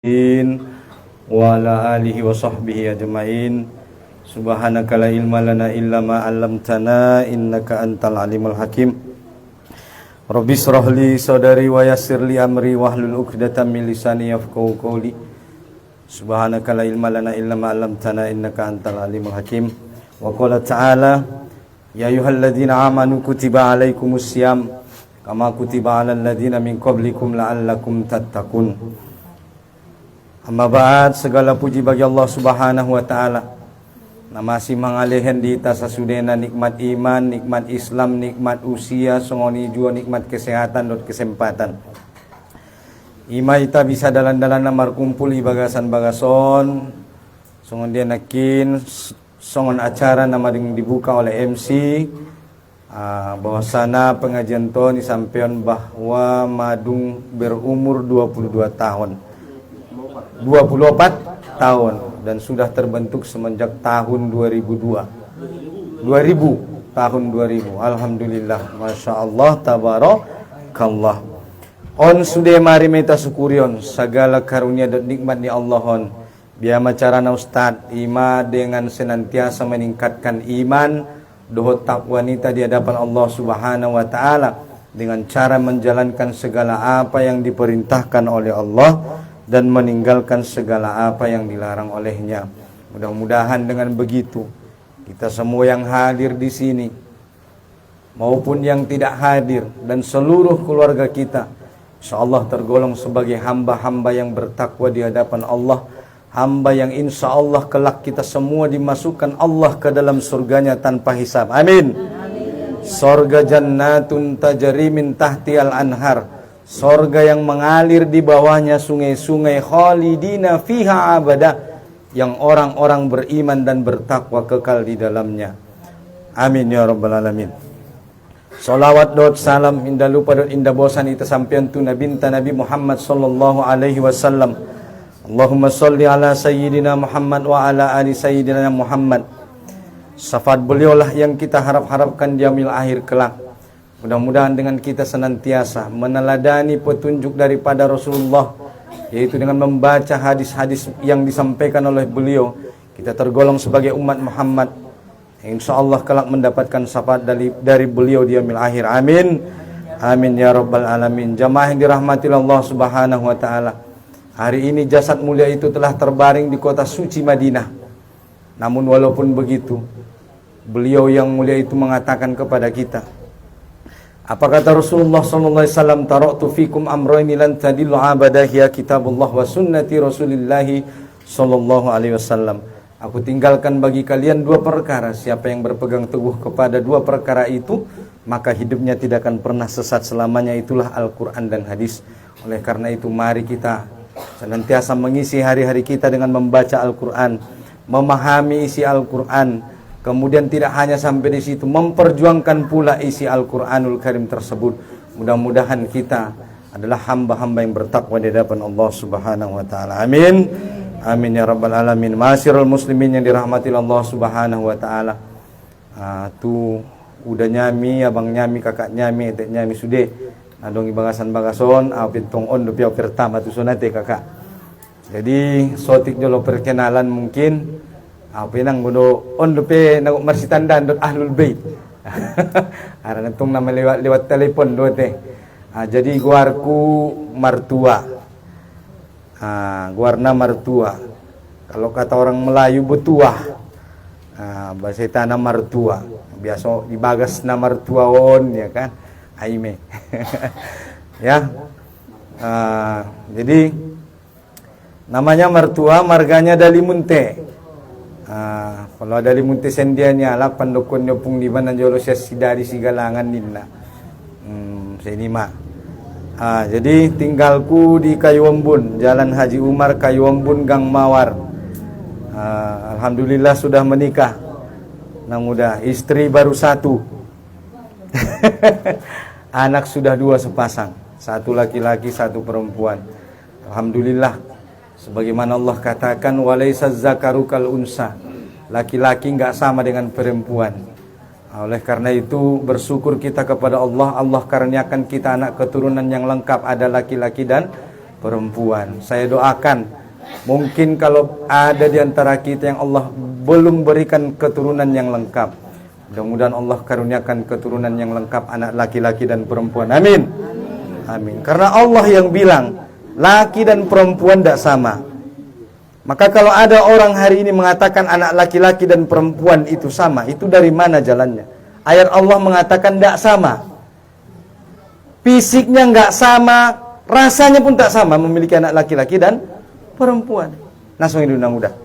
wa ala alihi wa sahbihi ajma'in. Subhanaka la ilma lana illa ma 'allamtana innaka antal alimul hakim. Rabbi shrah li sadri wa yassir li amri wahlul 'uqdatam min lisani yafqahu qawli. Subhanaka la ilma lana illa ma 'allamtana innaka antal alimul hakim. Wa qala ta'ala ya ayyuhalladzina amanu kutiba 'alaikumus syiyam kama kutiba 'alal ladzina min qablikum la'allakum tattaqun. Amma ba'd, segala puji bagi Allah Subhanahu wa ta'ala na masih mangalihan di ta sasudena nikmat iman, nikmat Islam, nikmat usia, songoni jua nikmat kesehatan dan kesempatan. Ima ita bisa dalan-dalan namar kumpul ibagasan bagason. Songon dia nakin songon acara namaring dibuka oleh MC. Bahwasana pengajian to disampaikan bahwa Madung berumur 22 tahun. 24 tahun dan sudah terbentuk semenjak tahun 2002. 2000 tahun 2000. Alhamdulillah, masya Allah, tabarakallah. On sudah mari meta syukurion segala karunia dan nikmat ni Allahon. Biar macarana Ustaz ima dengan senantiasa meningkatkan iman, dohot takwa wanita di hadapan Allah Subhanahu wa taala dengan cara menjalankan segala apa yang diperintahkan oleh Allah dan meninggalkan segala apa yang dilarang olehnya. Mudah-mudahan dengan begitu kita semua yang hadir di sini maupun yang tidak hadir dan seluruh keluarga kita insyaallah tergolong sebagai hamba-hamba yang bertakwa di hadapan Allah, hamba yang insyaallah kelak kita semua dimasukkan Allah ke dalam surganya tanpa hisab. Amin. Surga jannatun tajri min tahtiyal anhar, sorga yang mengalir di bawahnya sungai-sungai, khalidina fiha abada, yang orang-orang beriman dan bertakwa kekal di dalamnya. Amin ya rabbal alamin. Salawat dot salam indah lupa dot indah bosan ita sampean tu nabinta Nabi Muhammad sallallahu alaihi wasallam. Allahumma salli ala sayyidina Muhammad wa ala ali sayyidina Muhammad. Syafaat beliau lah yang kita harap-harapkan di yaumil akhir kelak. Mudah-mudahan dengan kita senantiasa meneladani petunjuk daripada Rasulullah, yaitu dengan membaca hadis-hadis yang disampaikan oleh beliau, kita tergolong sebagai umat Muhammad, insyaallah kelak mendapatkan syafaat dari beliau di yaumil akhir. Amin. Amin ya rabbal alamin. Jamaah yang dirahmati Allah Subhanahu wa taala. Hari ini jasad mulia itu telah terbaring di kota suci Madinah. Namun walaupun begitu, beliau yang mulia itu mengatakan kepada kita, apa kata Rasulullah sallallahu alaihi wasallam, taraktu fikum amrayni lan tadillu abadahi kitabullah wa sunnati Rasulillah sallallahu alaihi wasallam. Aku tinggalkan bagi kalian dua perkara, siapa yang berpegang teguh kepada dua perkara itu, maka hidupnya tidak akan pernah sesat selamanya, itulah Al-Qur'an dan hadis. Oleh karena itu mari kita senantiasa mengisi hari-hari kita dengan membaca Al-Qur'an, memahami isi Al-Qur'an. Kemudian tidak hanya sampai di situ, memperjuangkan pula isi Al-Quranul Karim tersebut. Mudah-mudahan kita adalah hamba-hamba yang bertakwa di hadapan Allah Subhanahu wa taala. Amin. Amin ya rabbal alamin. Ma'asyiral muslimin yang dirahmati Allah Subhanahu wa taala. Tu udah nyami, abang nyami, kakak nyami, etek nyami sude. Adong ibagasan bagason, apit tong on do piau pertama tu sunate kakak. Jadi sotik jolo perkenalan mungkin pinang bodo on dope nagok marsitandan dot ahlul bait. Ara nantong nama lewat telepon do teh. Jadi guarku martua. Guarna martua. Kalau kata orang Melayu betuah. Bahasa tanah martua. Biasa dibagas na martua on ya kan. Aime. Ya. Jadi namanya martua, marganya Dalimunte. Kalau ada limunti sendianya lah pandokon nyopung di mana jolo sia sidari sigalangan ninna. Senima. Jadi tinggalku di Kayuambun, Jalan Haji Umar Kayuambun Gang Mawar. Alhamdulillah sudah menikah. Nah mudah, istri baru satu. Anak sudah dua sepasang, satu laki-laki, satu perempuan. Alhamdulillah. Sebagaimana Allah katakan, walaisa zakaru kal unsa, laki-laki enggak sama dengan perempuan. Oleh karena itu bersyukur kita kepada Allah, Allah karuniakan kita anak keturunan yang lengkap, ada laki-laki dan perempuan. Saya doakan, mungkin kalau ada di antara kita yang Allah belum berikan keturunan yang lengkap, mudah-mudahan Allah karuniakan keturunan yang lengkap, anak laki-laki dan perempuan. Amin. Amin. Karena Allah yang bilang laki dan perempuan tidak sama. Maka kalau ada orang hari ini mengatakan anak laki-laki dan perempuan itu sama, itu dari mana jalannya? Ayat Allah mengatakan tidak sama. Fisiknya nggak sama, rasanya pun tak sama memiliki anak laki-laki dan perempuan. Langsung ini mudah.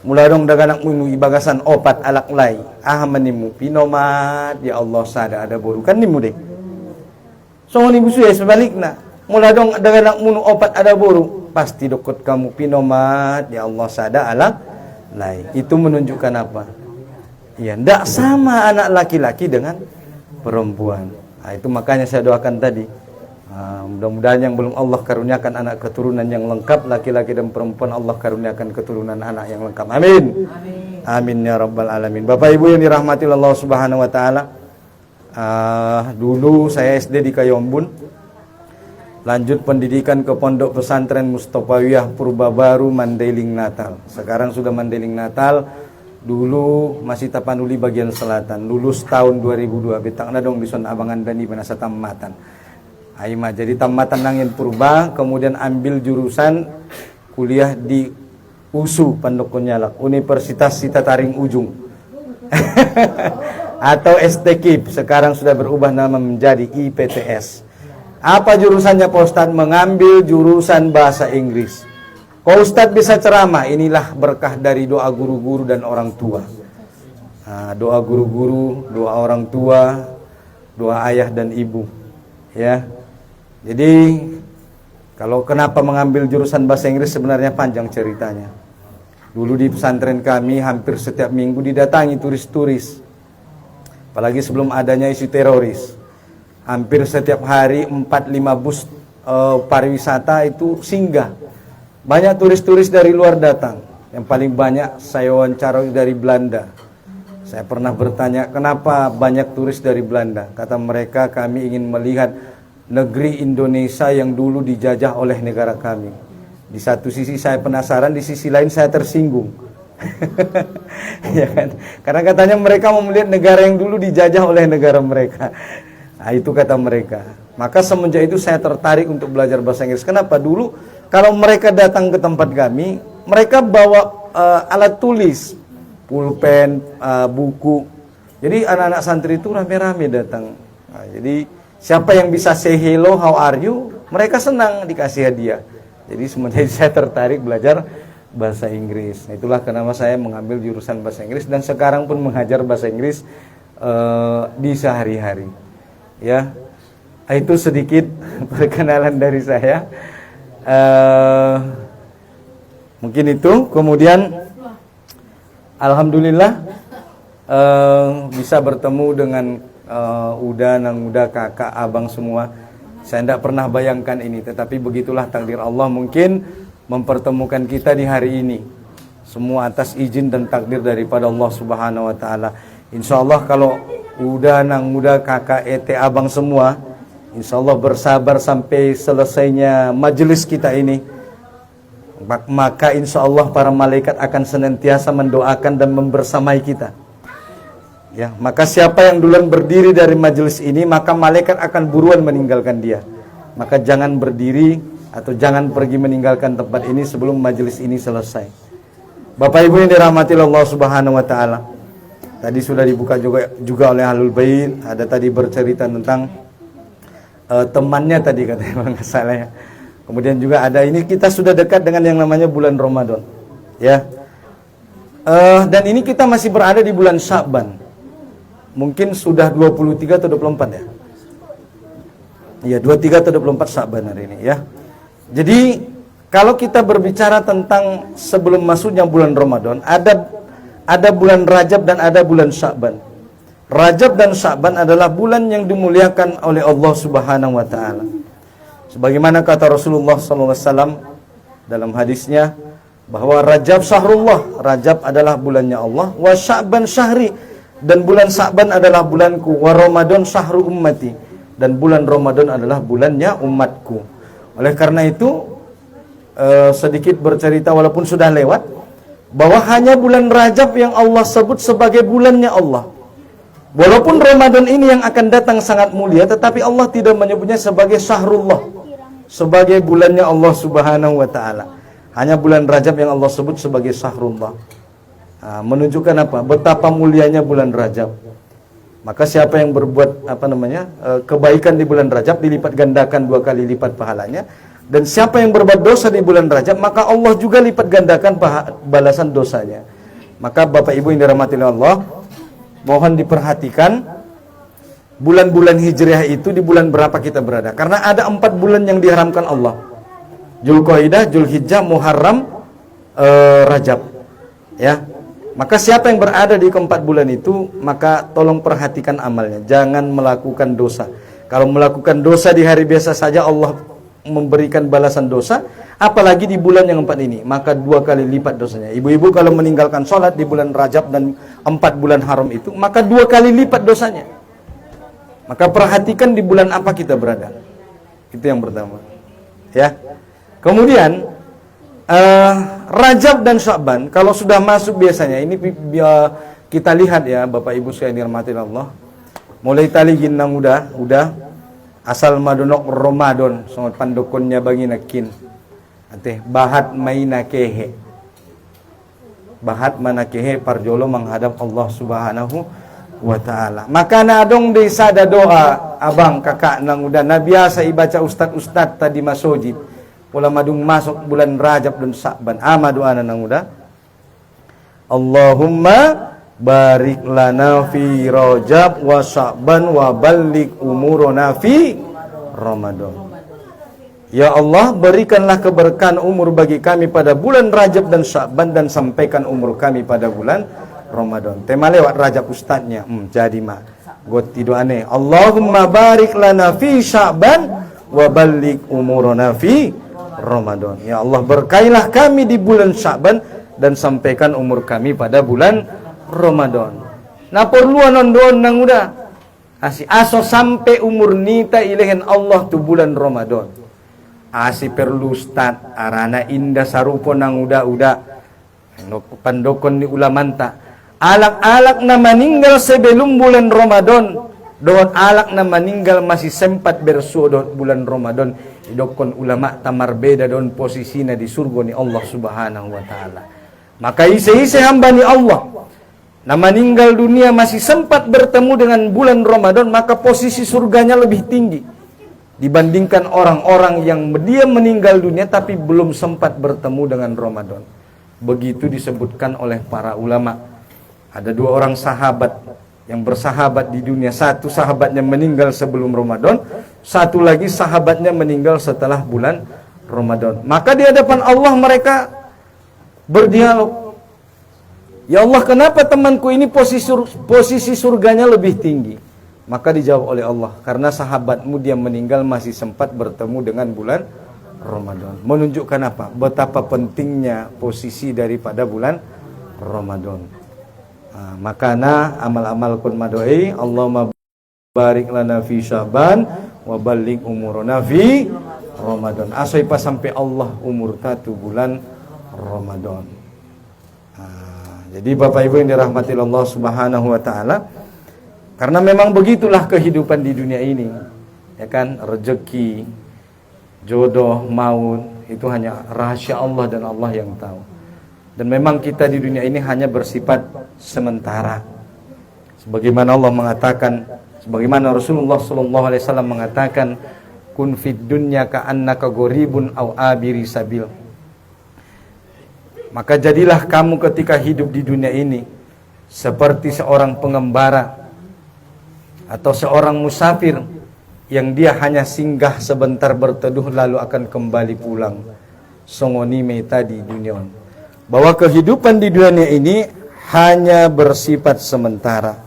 Mula dong daga anak munu ibagasan opat alak lai. Ahmanimu pinomat ya Allah sada ada boru kan nimu deh. So ni busu ya sebaliknya. Mula dong daga anak munu opat ada boru. Pasti dokot kamu pinomat ya Allah sada alak lai. Itu menunjukkan apa? Ya, ndak sama anak laki-laki dengan perempuan. Nah, itu makanya saya doakan tadi. Mudah-mudahan yang belum Allah karuniakan anak keturunan yang lengkap, laki-laki dan perempuan, Allah karuniakan keturunan anak yang lengkap. Amin. Amin ya rabbal alamin. Bapak Ibu yang dirahmati Allah Subhanahu wa taala. Dulu saya SD di Kayombun. Lanjut pendidikan ke Pondok Pesantren Mustofawiyah Purbabaru Mandailing Natal. Sekarang sudah Mandailing Natal. Dulu masih Tapanuli bagian selatan. Lulus tahun 2002. Betangna dong di Son Abangan Dani Benasa Tamatan. Aima jadi tamatan nangin purba, kemudian ambil jurusan kuliah di USU Pondok Konyalak, Universitas Sitataring Ujung. Atau STKIP, sekarang sudah berubah nama menjadi IPTS. Apa jurusannya Pak Ustadz? Mengambil jurusan bahasa Inggris. Kalau Ustadz bisa ceramah, inilah berkah dari doa guru-guru dan orang tua. Doa guru-guru, doa orang tua, doa ayah dan ibu. Ya. Jadi kalau kenapa mengambil jurusan bahasa Inggris sebenarnya panjang ceritanya. Dulu di pesantren kami hampir setiap minggu didatangi turis-turis. Apalagi sebelum adanya isu teroris. Hampir setiap hari 4-5 bus pariwisata itu singgah. Banyak turis-turis dari luar datang. Yang paling banyak saya wawancara dari Belanda. Saya pernah bertanya, kenapa banyak turis dari Belanda? Kata mereka, kami ingin melihat negeri Indonesia yang dulu dijajah oleh negara kami. Di satu sisi saya penasaran, di sisi lain saya tersinggung. Ya kan? Karena katanya mereka mau melihat negara yang dulu dijajah oleh negara mereka. Nah, itu kata mereka. Maka semenjak itu saya tertarik untuk belajar bahasa Inggris. Kenapa? Dulu kalau mereka datang ke tempat kami, mereka bawa alat tulis, pulpen, buku. Jadi anak-anak santri itu rame-rame datang. Nah, jadi siapa yang bisa say hello, how are you, mereka senang dikasih hadiah. Jadi semenjak saya tertarik belajar bahasa Inggris. Nah, itulah kenapa saya mengambil jurusan bahasa Inggris dan sekarang pun mengajar bahasa Inggris di sehari-hari. Ya, itu sedikit perkenalan dari saya. Mungkin itu. Kemudian alhamdulillah bisa bertemu dengan Uda, Nang Uda, kakak, abang semua. Saya tidak pernah bayangkan ini, tetapi begitulah takdir Allah mungkin mempertemukan kita di hari ini. Semua atas izin dan takdir daripada Allah Subhanahu wa taala. Insyaallah kalau Uda, Nang Uda, kakak, ete, abang semua, insyaallah bersabar sampai selesainya majelis kita ini, maka insyaallah para malaikat akan senantiasa mendoakan dan membersamai kita. Ya, maka siapa yang duluan berdiri dari majelis ini, maka malaikat akan buruan meninggalkan dia. Maka jangan berdiri atau jangan pergi meninggalkan tempat ini sebelum majelis ini selesai. Bapak Ibu yang dirahmati Allah Subhanahu wa taala. Tadi sudah dibuka juga oleh Ahlul Bait, ada tadi bercerita tentang temannya tadi katanya Bang salah ya. Kemudian juga ada ini, kita sudah dekat dengan yang namanya bulan Ramadan. Ya. Dan ini kita masih berada di bulan Sya'ban. Mungkin sudah 23 atau 24 ya. Iya, 23 atau 24 Sya'ban hari ini ya. Jadi kalau kita berbicara tentang sebelum masuknya bulan Ramadan, ada bulan Rajab dan ada bulan Sya'ban. Rajab dan Sya'ban adalah bulan yang dimuliakan oleh Allah Subhanahu wa taala. Sebagaimana kata Rasulullah SAW dalam hadisnya bahwa Rajab syahrullah, Rajab adalah bulannya Allah, wa Sya'ban syahri, dan bulan Sya'ban adalah bulanku, wa Ramadan syahru ummati, dan bulan Ramadan adalah bulannya umatku. Oleh karena itu sedikit bercerita walaupun sudah lewat, bahwa hanya bulan Rajab yang Allah sebut sebagai bulannya Allah. Walaupun Ramadan ini yang akan datang sangat mulia, tetapi Allah tidak menyebutnya sebagai syahrullah, sebagai bulannya Allah Subhanahu wa taala. Hanya bulan Rajab yang Allah sebut sebagai syahrullah. Menunjukkan apa? Betapa mulianya bulan Rajab. Maka siapa yang berbuat kebaikan di bulan Rajab dilipat gandakan 2 kali lipat pahalanya. Dan siapa yang berbuat dosa di bulan Rajab, maka Allah juga lipat gandakan balasan dosanya. Maka Bapak Ibu yang dirahmati Allah, mohon diperhatikan bulan-bulan Hijriah itu di bulan berapa kita berada. Karena ada 4 bulan yang diharamkan Allah. Dzulqa'dah, Dzulhijjah, Muharram, Rajab. Ya. Maka siapa yang berada di keempat bulan itu, maka tolong perhatikan amalnya. Jangan melakukan dosa. Kalau melakukan dosa di hari biasa saja Allah memberikan balasan dosa, apalagi di bulan yang 4 ini, maka 2 kali lipat dosanya. Ibu-ibu kalau meninggalkan sholat di bulan Rajab dan 4 bulan haram itu, maka 2 kali lipat dosanya. Maka perhatikan di bulan apa kita berada. Itu yang pertama. Ya. Kemudian Rajab dan Sya'ban kalau sudah masuk biasanya ini kita lihat ya Bapak Ibu sekalian dirahmati Allah. Mulai tali ginang udah asal madonok Ramadan sangat pandokonnya bagi nakin. Ate bahat mainakehe. Bahat manakehe parjolo menghadap Allah Subhanahu wa taala. Maka na adong desa ada doa abang kakak nang udah na biasa ibaca ustad tadi masjid. Pula madung masuk bulan Rajab dan Sya'ban. Doa nang udah. Allahumma barik lana fi Rajab wa Sya'ban wa balligh umurana fi Ramadan. Ya Allah, berikanlah keberkahan umur bagi kami pada bulan Rajab dan Sya'ban dan sampaikan umur kami pada bulan Ramadan. Tema lewat Rajab ustadznya. Jadi mah goti doane. Allahumma barik lana fi Sya'ban wa balligh umurana fi Ramadan. Ya Allah, berkailah kami di bulan Sya'ban dan sampaikan umur kami pada bulan Ramadan. Nah perlu nondon nang udah aso sampai umur nita ilehen Allah tu bulan Ramadan. Perlu ustad arana indah sarupo nang udah pandokon di ulamanta. Alak-alak na meninggal sebelum bulan Ramadan. Doon alak na meninggal masih sempat bersuodot bulan Ramadan. Idokon ulama tamar beda doon posisinya di surga ni Allah Subhanahu wa taala. Maka isi hamba ni Allah na meninggal dunia masih sempat bertemu dengan bulan Ramadan, maka posisi surganya lebih tinggi dibandingkan orang-orang yang dia meninggal dunia tapi belum sempat bertemu dengan Ramadan. Begitu disebutkan oleh para ulama. Ada 2 orang sahabat yang bersahabat di dunia. Satu sahabatnya meninggal sebelum Ramadan, satu lagi sahabatnya meninggal setelah bulan Ramadan. Maka di hadapan Allah mereka berdialog. Ya Allah, kenapa temanku ini posisi surganya lebih tinggi? Maka dijawab oleh Allah, karena sahabatmu dia meninggal masih sempat bertemu dengan bulan Ramadan. Menunjukkan apa? Betapa pentingnya posisi daripada bulan Ramadan. Makana amal-amal kun madoi, Allahumma barik lana fi Sya'ban wa balligh umurana fi Ramadan. Asai pas sampai Allah umur tatu bulan Ramadan. Jadi Bapak Ibu yang dirahmati Allah Subhanahu wa taala, karena memang begitulah kehidupan di dunia ini. Ya kan, rezeki, jodoh, maut itu hanya rahasia Allah dan Allah yang tahu. Dan memang kita di dunia ini hanya bersifat sementara. Sebagaimana Allah mengatakan, sebagaimana Rasulullah sallallahu alaihi wasallam mengatakan, kun fid dunya ka'annaka gharibun aw abiri sabil. Maka jadilah kamu ketika hidup di dunia ini seperti seorang pengembara atau seorang musafir yang dia hanya singgah sebentar berteduh lalu akan kembali pulang. Songoni meta di dunia. Bahwa kehidupan di dunia ini hanya bersifat sementara.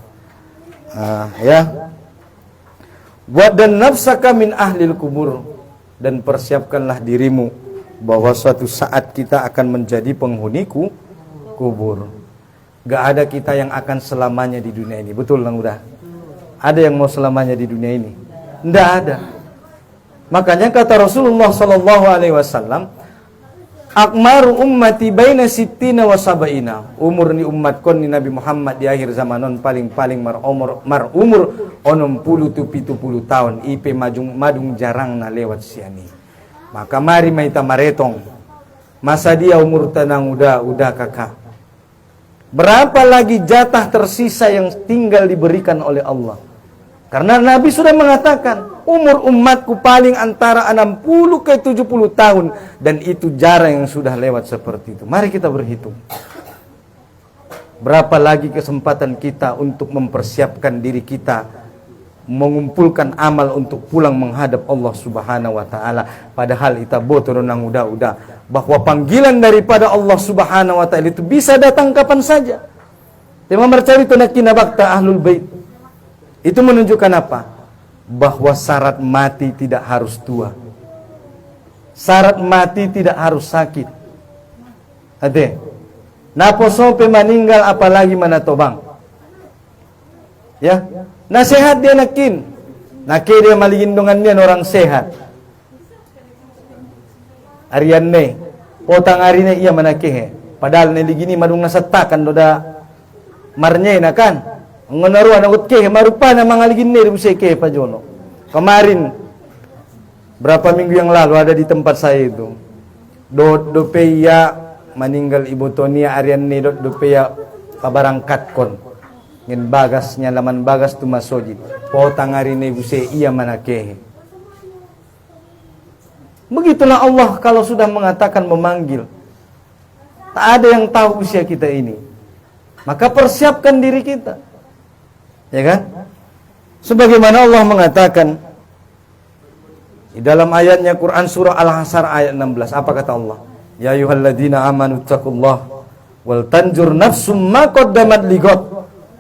Ya. Buat dan nafsaka min ahlil kubur, dan persiapkanlah dirimu bahwa suatu saat kita akan menjadi penghuni kubur. Gak ada kita yang akan selamanya di dunia ini. Betul Nang udah? Ada yang mau selamanya di dunia ini? Nggak ada. Makanya kata Rasulullah sallallahu alaihi wasallam, akmaru ummati baina sittina wa sab'ina. Umur ni umat kon ni Nabi Muhammad di akhir zamanon paling-paling mar umur 60 tu 70 tahun. Ipe madung jarang na lewat siani. Maka mari maita maretong. Masa dia umur tenang udah kakak. Berapa lagi jatah tersisa yang tinggal diberikan oleh Allah? Karena Nabi sudah mengatakan, umur umatku paling antara 60 ke 70 tahun. Dan itu jarang yang sudah lewat seperti itu. Mari kita berhitung. Berapa lagi kesempatan kita untuk mempersiapkan diri kita, mengumpulkan amal untuk pulang menghadap Allah Subhanahu wa taala. Padahal kita botor nang udah bahwa panggilan daripada Allah Subhanahu wa taala itu bisa datang kapan saja. Tema bercari tunakina bakta ahlul bait. Itu menunjukkan apa? Bahwa syarat mati tidak harus tua. Syarat mati tidak harus sakit. Ade. Napo sope meninggal apalagi manatobang. Ya. Nah sehat dia nakin. Nake dia maligindungan dia orang sehat. Arian ne. Potang hari ne iya manakehe. Padahal neligini madung nasatakan doda marnya na kan. Ngonaruan ang utke marupa na mga liginir musike pa jono. Kemarin berapa minggu yang lalu ada di tempat saya itu. Dopeya meninggal Ibu Tonia Arian ni dopeya pabarangkat kon. Ngin bagasnya laman bagas tu masojid. Potang hari ni buse iya manakehe. Begitulah Allah kalau sudah mengatakan memanggil. Tak ada yang tahu usia kita ini. Maka persiapkan diri kita. Ya kan? Sebagaimana Allah mengatakan di dalam ayatnya Quran surah Al-Hasr ayat 16. Apa kata Allah? Ya ayyuhalladzina amanu taqullaha wal tanjur nafsum ma qaddamat lighad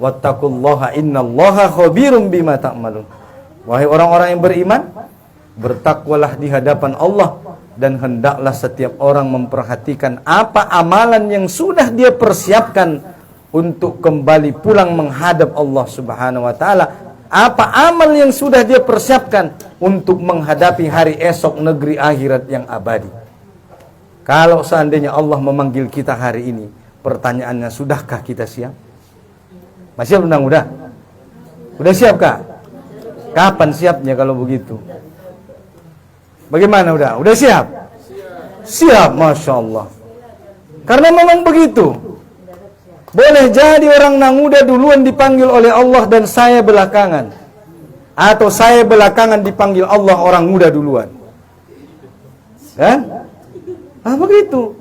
wattaqullaha innallaha khabirum bima ta'malun. Wahai orang-orang yang beriman, bertakwalah di hadapan Allah dan hendaklah setiap orang memperhatikan apa amalan yang sudah dia persiapkan untuk kembali pulang menghadap Allah Subhanahu wa taala. Apa amal yang sudah dia persiapkan untuk menghadapi hari esok negeri akhirat yang abadi. Kalau seandainya Allah memanggil kita hari ini, pertanyaannya sudahkah kita siap? Masih belum udah? Udah siapkah? Kapan siapnya kalau begitu? Bagaimana udah? Udah siap? Siap, Masya Allah. Karena memang begitu. Boleh jadi orang nang muda duluan dipanggil oleh Allah dan saya belakangan. Atau saya belakangan dipanggil Allah orang muda duluan. Kan? Begitu.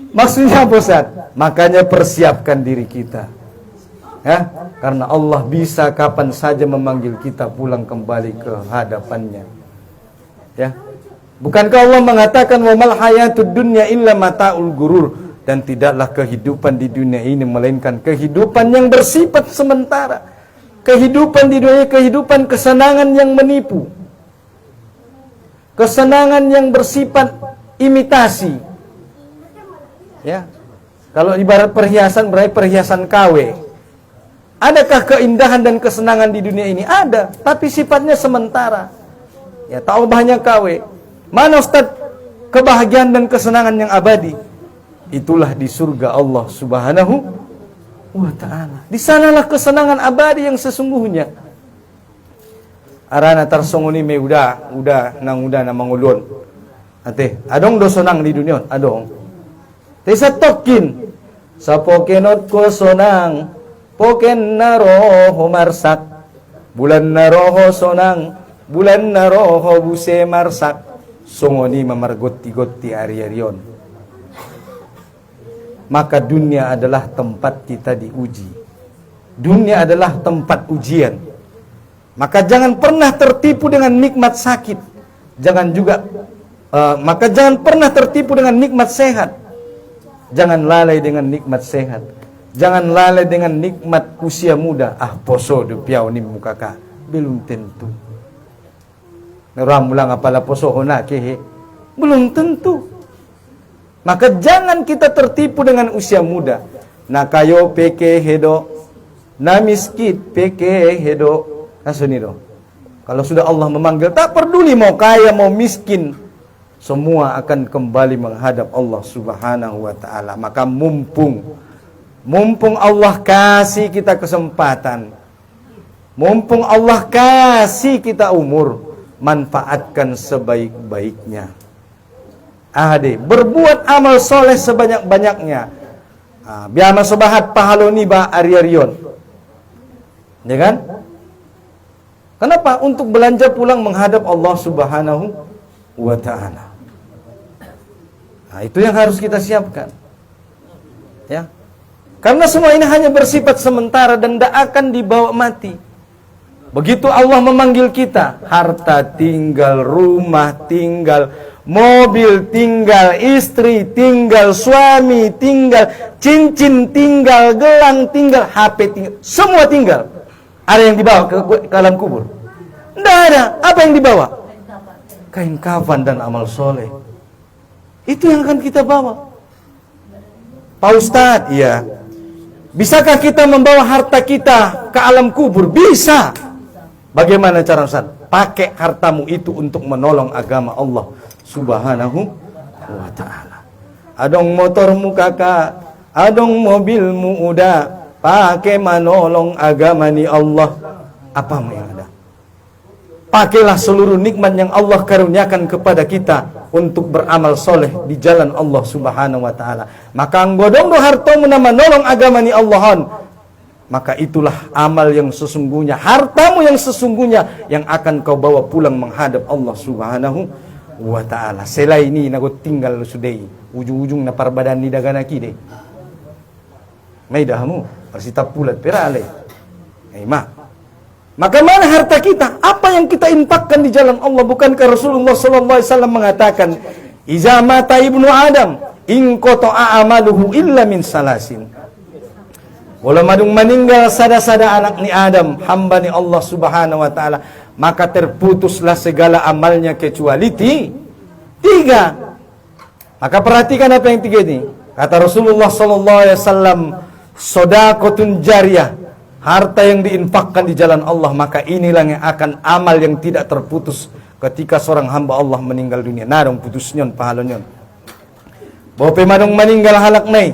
Maksudnya apa Ustaz? Makanya persiapkan diri kita. Ya? Karena Allah bisa kapan saja memanggil kita pulang kembali ke hadapannya. Ya. Bukankah Allah mengatakan wa mal hayatud dunya illa mataul gurur, dan tidaklah kehidupan di dunia ini melainkan kehidupan yang bersifat sementara. Kehidupan di dunia, kehidupan kesenangan yang menipu. Kesenangan yang bersifat imitasi. Ya. Kalau ibarat perhiasan, berarti perhiasan KW. Adakah keindahan dan kesenangan di dunia ini? Ada, tapi sifatnya sementara. Ya, tahu banyak KW. Mana Ustaz kebahagiaan dan kesenangan yang abadi? Itulah di surga Allah Subhanahu wa ta'ala. Di sanalah kesenangan abadi yang sesungguhnya. Arana tarsongoni me udah na mangulon. Ate, adong do sonang di dunia, adong. Tesa tokin. Sa pokenot ko sonang, poken na roho marsak. Bulan na roho sonang, bulan na roho buse marsak. Songoni memargotti-gotti ari-arion. Maka dunia adalah tempat kita diuji. Dunia adalah tempat ujian. Maka jangan pernah tertipu dengan nikmat sakit. Maka jangan pernah tertipu dengan nikmat sehat. Jangan lalai dengan nikmat sehat. Jangan lalai dengan nikmat usia muda. Poso do piao ni mukaka. Belum tentu. Naramulang apala poso hona kehe. Belum tentu. Maka jangan kita tertipu dengan usia muda. Na kayo peke hedo, na miskit peke hedo, Kasuniro. Kalau sudah Allah memanggil, tak peduli mau kaya mau miskin, semua akan kembali menghadap Allah Subhanahu wa taala. Maka mumpung Allah kasih kita kesempatan, mumpung Allah kasih kita umur, manfaatkan sebaik-baiknya. Berbuat amal soleh sebanyak-banyaknya. Biama sobahat pahaloni ba ari-arion. Ya kan? Kenapa? Untuk belanja pulang menghadap Allah Subhanahu wa taala. Nah, itu yang harus kita siapkan. Ya. Karena semua ini hanya bersifat sementara dan tidak akan dibawa mati. Begitu Allah memanggil kita, harta tinggal, rumah tinggal, mobil tinggal, istri tinggal, suami tinggal, cincin tinggal, gelang tinggal, HP tinggal, semua tinggal. Ada yang dibawa ke alam kubur? Tidak ada. Apa yang dibawa? Kain kafan dan amal soleh. Itu yang akan kita bawa. Pak Ustadz, iya. Bisakah kita membawa harta kita ke alam kubur? Bisa. Bagaimana cara Ustaz? Pakai hartamu itu untuk menolong agama Allah Subhanahu wa ta'ala. Adong motormu kakak, adong mobilmu udah, pakai menolong agama ni Allah. Apa yang ada? Pakailah seluruh nikmat yang Allah karuniakan kepada kita untuk beramal soleh di jalan Allah Subhanahu wa ta'ala. Maka anggodong do hartamu na menolong agama ni Allahon, maka itulah amal yang sesungguhnya, hartamu yang sesungguhnya yang akan kau bawa pulang menghadap Allah Subhanahu wa ta'ala. Selain ini nagot tinggal sudai ujung-ujung na parbadan ni dagana kide. May dahamu persita pulat perale. Maka mana harta kita? Apa yang kita infakkan di jalan Allah? Bukankah Rasulullah sallallahu alaihi wasallam mengatakan, "Iza mata ibnu Adam, in qata'a amaluhu illa min salasin." Walau madung meninggal sada-sada anak ni Adam, hamba ni Allah Subhanahu wa taala, maka terputuslah segala amalnya kecuali tiga. Maka perhatikan apa yang tiga ini. Kata Rasulullah sallallahu alaihi wasallam, "Shadaqatun jariyah." Harta yang diinfakkan di jalan Allah, maka inilah yang akan amal yang tidak terputus ketika seorang hamba Allah meninggal dunia. Narong putusnyon pahalonyon. Bope madong meninggal halak nai.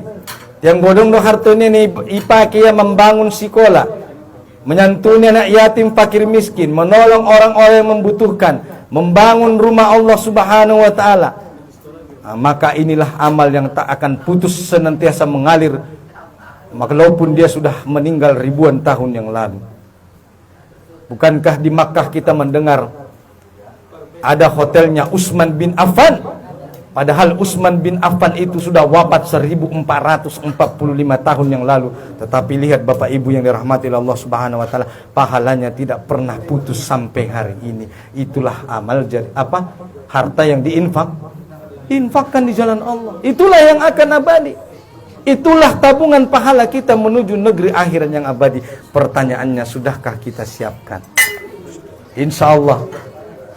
Yang bodong do hartonya ni ipake ya membangun sekolah, menyantuni anak yatim fakir miskin, menolong orang-orang yang membutuhkan, membangun rumah Allah Subhanahu wa taala. Maka inilah amal yang tak akan putus, senantiasa mengalir walaupun dia sudah meninggal ribuan tahun yang lalu. Bukankah di Makkah kita mendengar ada hotelnya Utsman bin Affan? Padahal Utsman bin Affan itu sudah wafat 1445 tahun yang lalu. Tetapi lihat Bapak Ibu yang dirahmati Allah Subhanahu wa taala, pahalanya tidak pernah putus sampai hari ini. Itulah amal jadi apa? Harta yang infakkan di jalan Allah. Itulah yang akan abadi. Itulah tabungan pahala kita menuju negeri akhirat yang abadi. Pertanyaannya, sudahkah kita siapkan? Insya Allah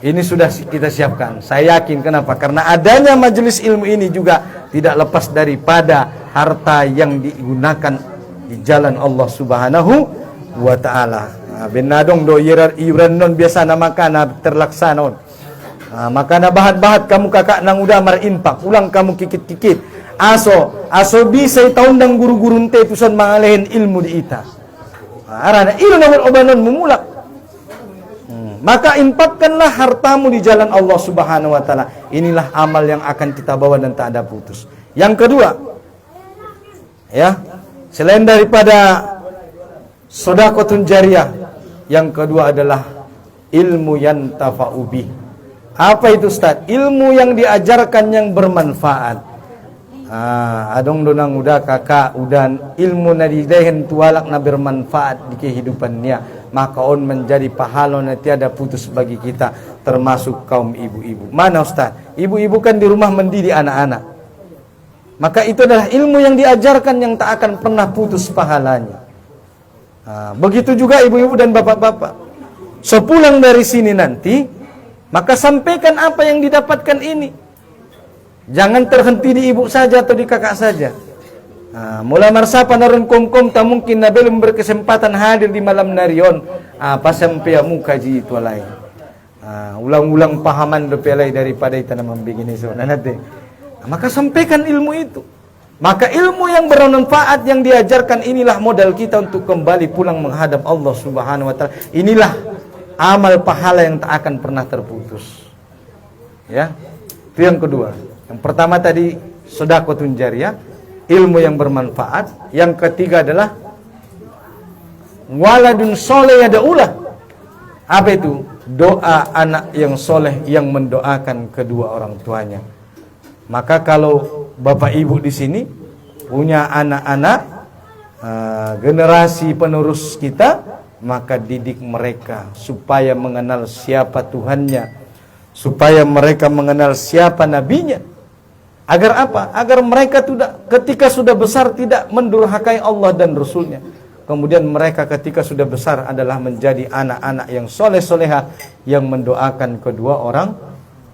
ini sudah kita siapkan. Saya yakin, kenapa? Karena adanya majelis ilmu ini juga tidak lepas daripada harta yang digunakan di jalan Allah Subhanahu wa ta'ala. Benadong do iuran non biasa na makana terlaksanon. Makana bahat-bahat kamu kakak nang udah marinpak, ulang kamu kikit-kikit. Aso bisa taundang guru-guru nte tusan mangalehin ilmu di ita. Arana ilo namun obanon memulak. Maka infakkanlah hartamu di jalan Allah Subhanahu wa taala. Inilah amal yang akan kita bawa dan tak ada putus. Yang kedua, ya, selain daripada shadaqatun jariyah, yang kedua adalah ilmu yantafa'u bih. Apa itu Ustaz? Ilmu yang diajarkan yang bermanfaat. Adong donang udah kakak udan ilmu na didehen tualak na bermanfaat di kehidupannya, maka on menjadi pahala na tiada putus bagi kita, termasuk kaum ibu-ibu. Mana Ustaz? Ibu-ibu kan di rumah mendidik anak-anak, maka itu adalah ilmu yang diajarkan yang tak akan pernah putus pahalanya. Begitu juga ibu-ibu dan bapak-bapak. Sepulang dari sini nanti, maka sampaikan apa yang didapatkan ini. Jangan terhenti di ibu saja atau di kakak saja. Mula marsa panarun kum tak mungkin na belum berkesempatan hadir di malam narion. Pasampiamu kaji itu lain. Ulang-ulang pahaman dopelai daripada itu nama begini so. Maka sampaikan ilmu itu. Maka ilmu yang bermanfaat yang diajarkan inilah modal kita untuk kembali pulang menghadap Allah Subhanahu wa taala. Inilah amal pahala yang tak akan pernah terputus. Ya. Itu yang kedua. Yang pertama tadi sedekahun jariyah, ilmu yang bermanfaat. Yang ketiga adalah waladun soleh yad'ulah. Apa itu? Doa anak yang soleh yang mendoakan kedua orang tuanya. Maka kalau Bapak Ibu di sini punya anak-anak generasi penerus kita, maka didik mereka supaya mengenal siapa Tuhannya, supaya mereka mengenal siapa nabinya. Agar apa? Agar mereka ketika sudah besar tidak mendurhakai Allah dan Rasulnya. Kemudian mereka ketika sudah besar adalah menjadi anak-anak yang soleh-soleha yang mendoakan kedua orang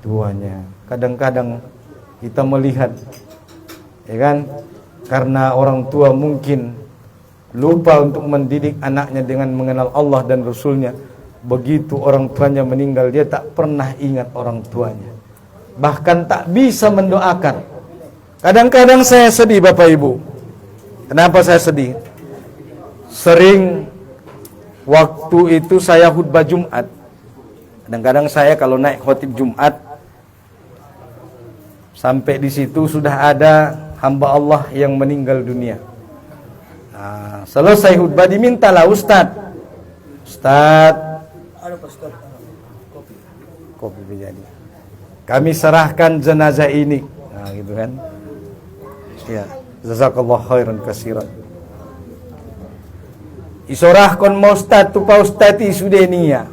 tuanya. Kadang-kadang kita melihat, ya kan, karena orang tua mungkin lupa untuk mendidik anaknya dengan mengenal Allah dan Rasulnya. Begitu orang tuanya meninggal, dia tak pernah ingat orang tuanya, bahkan tak bisa mendoakan. Kadang-kadang saya sedih Bapak Ibu. Kenapa saya sedih? Sering waktu itu saya khutbah Jumat. Kadang-kadang saya kalau naik khotib Jumat, sampai di situ sudah ada hamba Allah yang meninggal dunia. Selesai khutbah dimintalah Ustadz, kopi menjadi. Kami serahkan jenazah ini. Nah, gitu kan. Ya, jazakallah khairan katsiran. Isorahkon mau Ustadz tu pa Ustadz sudah niya.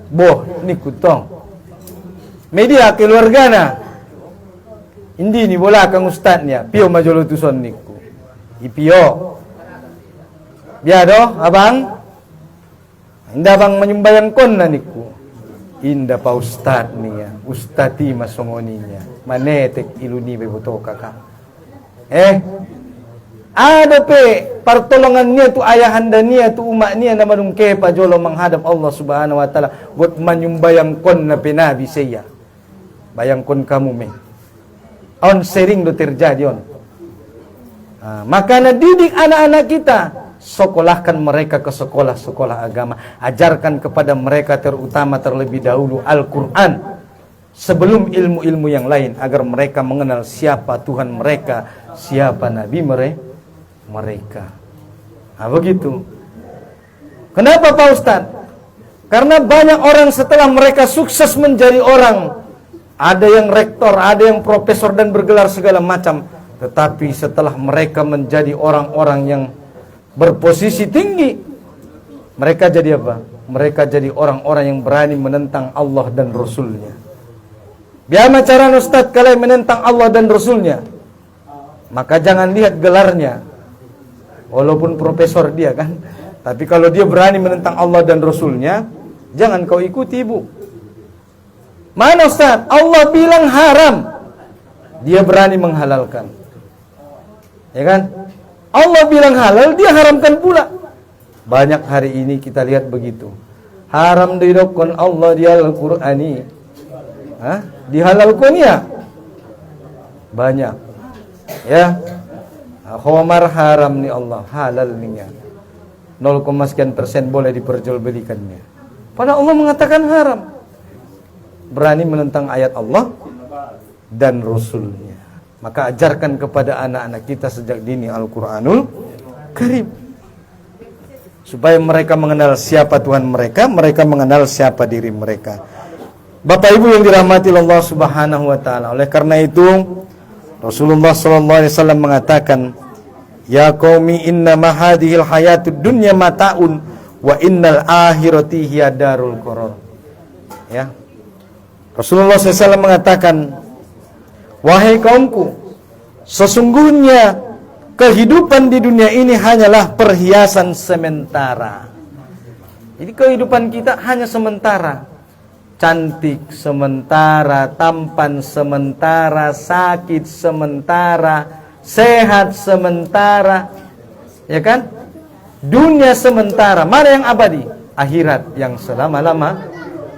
Boh, ni kutong. Media keluargana. Hindi ni bola kang Ustadznya. Pio majolo tuson niku. Ipio. Biado, abang. Inda bang menyumbayang kon na niku. Inda pa Ustadz niya. Ustadzi masongoninya. Manetek iluni beboto kakak. Ada pe pertolongan niya tu ayahanda niya tu umak niya na manungke pa jolo menghadap Allah Subhanahu wa taala buat menyumbayang kon na penabi saya. Bayangkon kamu me. On sering do terjadi on. Maka na didik anak-anak kita, sekolahkan mereka ke sekolah-sekolah agama, ajarkan kepada mereka terutama terlebih dahulu Al-Qur'an sebelum ilmu-ilmu yang lain agar mereka mengenal siapa Tuhan mereka, siapa nabi mereka. Begitu. Kenapa Pak Ustadz? Karena banyak orang setelah mereka sukses menjadi orang, ada yang rektor, ada yang profesor dan bergelar segala macam, tetapi setelah mereka menjadi orang-orang yang berposisi tinggi, mereka jadi apa? Mereka jadi orang-orang yang berani menentang Allah dan Rasulnya. Biar cara Ustadz kalian menentang Allah dan Rasulnya, maka jangan lihat gelarnya. Walaupun profesor dia kan, tapi kalau dia berani menentang Allah dan Rasulnya, jangan kau ikuti ibu. Mana Ustaz? Allah bilang haram, dia berani menghalalkan. Ya kan? Allah bilang halal, dia haramkan pula. Banyak hari ini kita lihat begitu. Haram didokon Allah di Al-Qur'ani. Dihalalkan ya? Banyak. Ya. Khomar haram ni Allah, halal niya. 0, sekian % boleh diperjualbelikannya. Padahal Allah mengatakan haram. Berani menentang ayat Allah dan Rasulnya. Maka ajarkan kepada anak-anak kita sejak dini Al-Quranul Karim, supaya mereka mengenal siapa Tuhan mereka, mereka mengenal siapa diri mereka. Bapak Ibu yang dirahmati Allah Subhanahu wa taala. Oleh karena itu Rasulullah SAW mengatakan, ya qaumi inna mahadihil hayatud dunya mata'un wa innal akhirati hiya darul qarar. Ya. Rasulullah SAW mengatakan, wahai kaumku, sesungguhnya kehidupan di dunia ini hanyalah perhiasan sementara. Jadi kehidupan kita hanya sementara. Cantik sementara, tampan sementara, sakit sementara, sehat sementara, ya kan? Dunia sementara. Mana yang abadi? Akhirat yang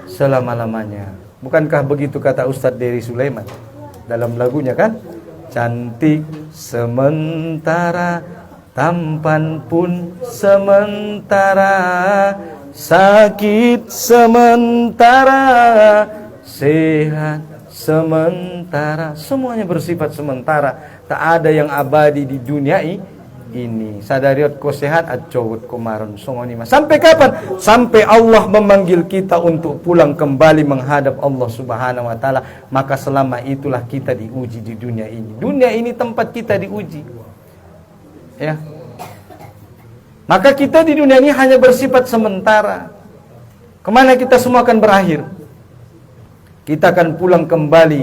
selama-lamanya. Bukankah begitu kata Ustadz Dery Sulaiman dalam lagunya kan? Cantik sementara, tampan pun sementara, sakit sementara, sehat sementara. Semuanya bersifat sementara. Tak ada yang abadi di dunia ini. Sadariot ko sehat at cowot ko maron songoni mas. Sampai kapan? Sampai Allah memanggil kita untuk pulang kembali menghadap Allah Subhanahu wa taala. Maka selama itulah kita diuji di dunia ini. Dunia ini tempat kita diuji. Ya. Maka kita di dunia ini hanya bersifat sementara. Kemana kita semua akan berakhir? Kita akan pulang kembali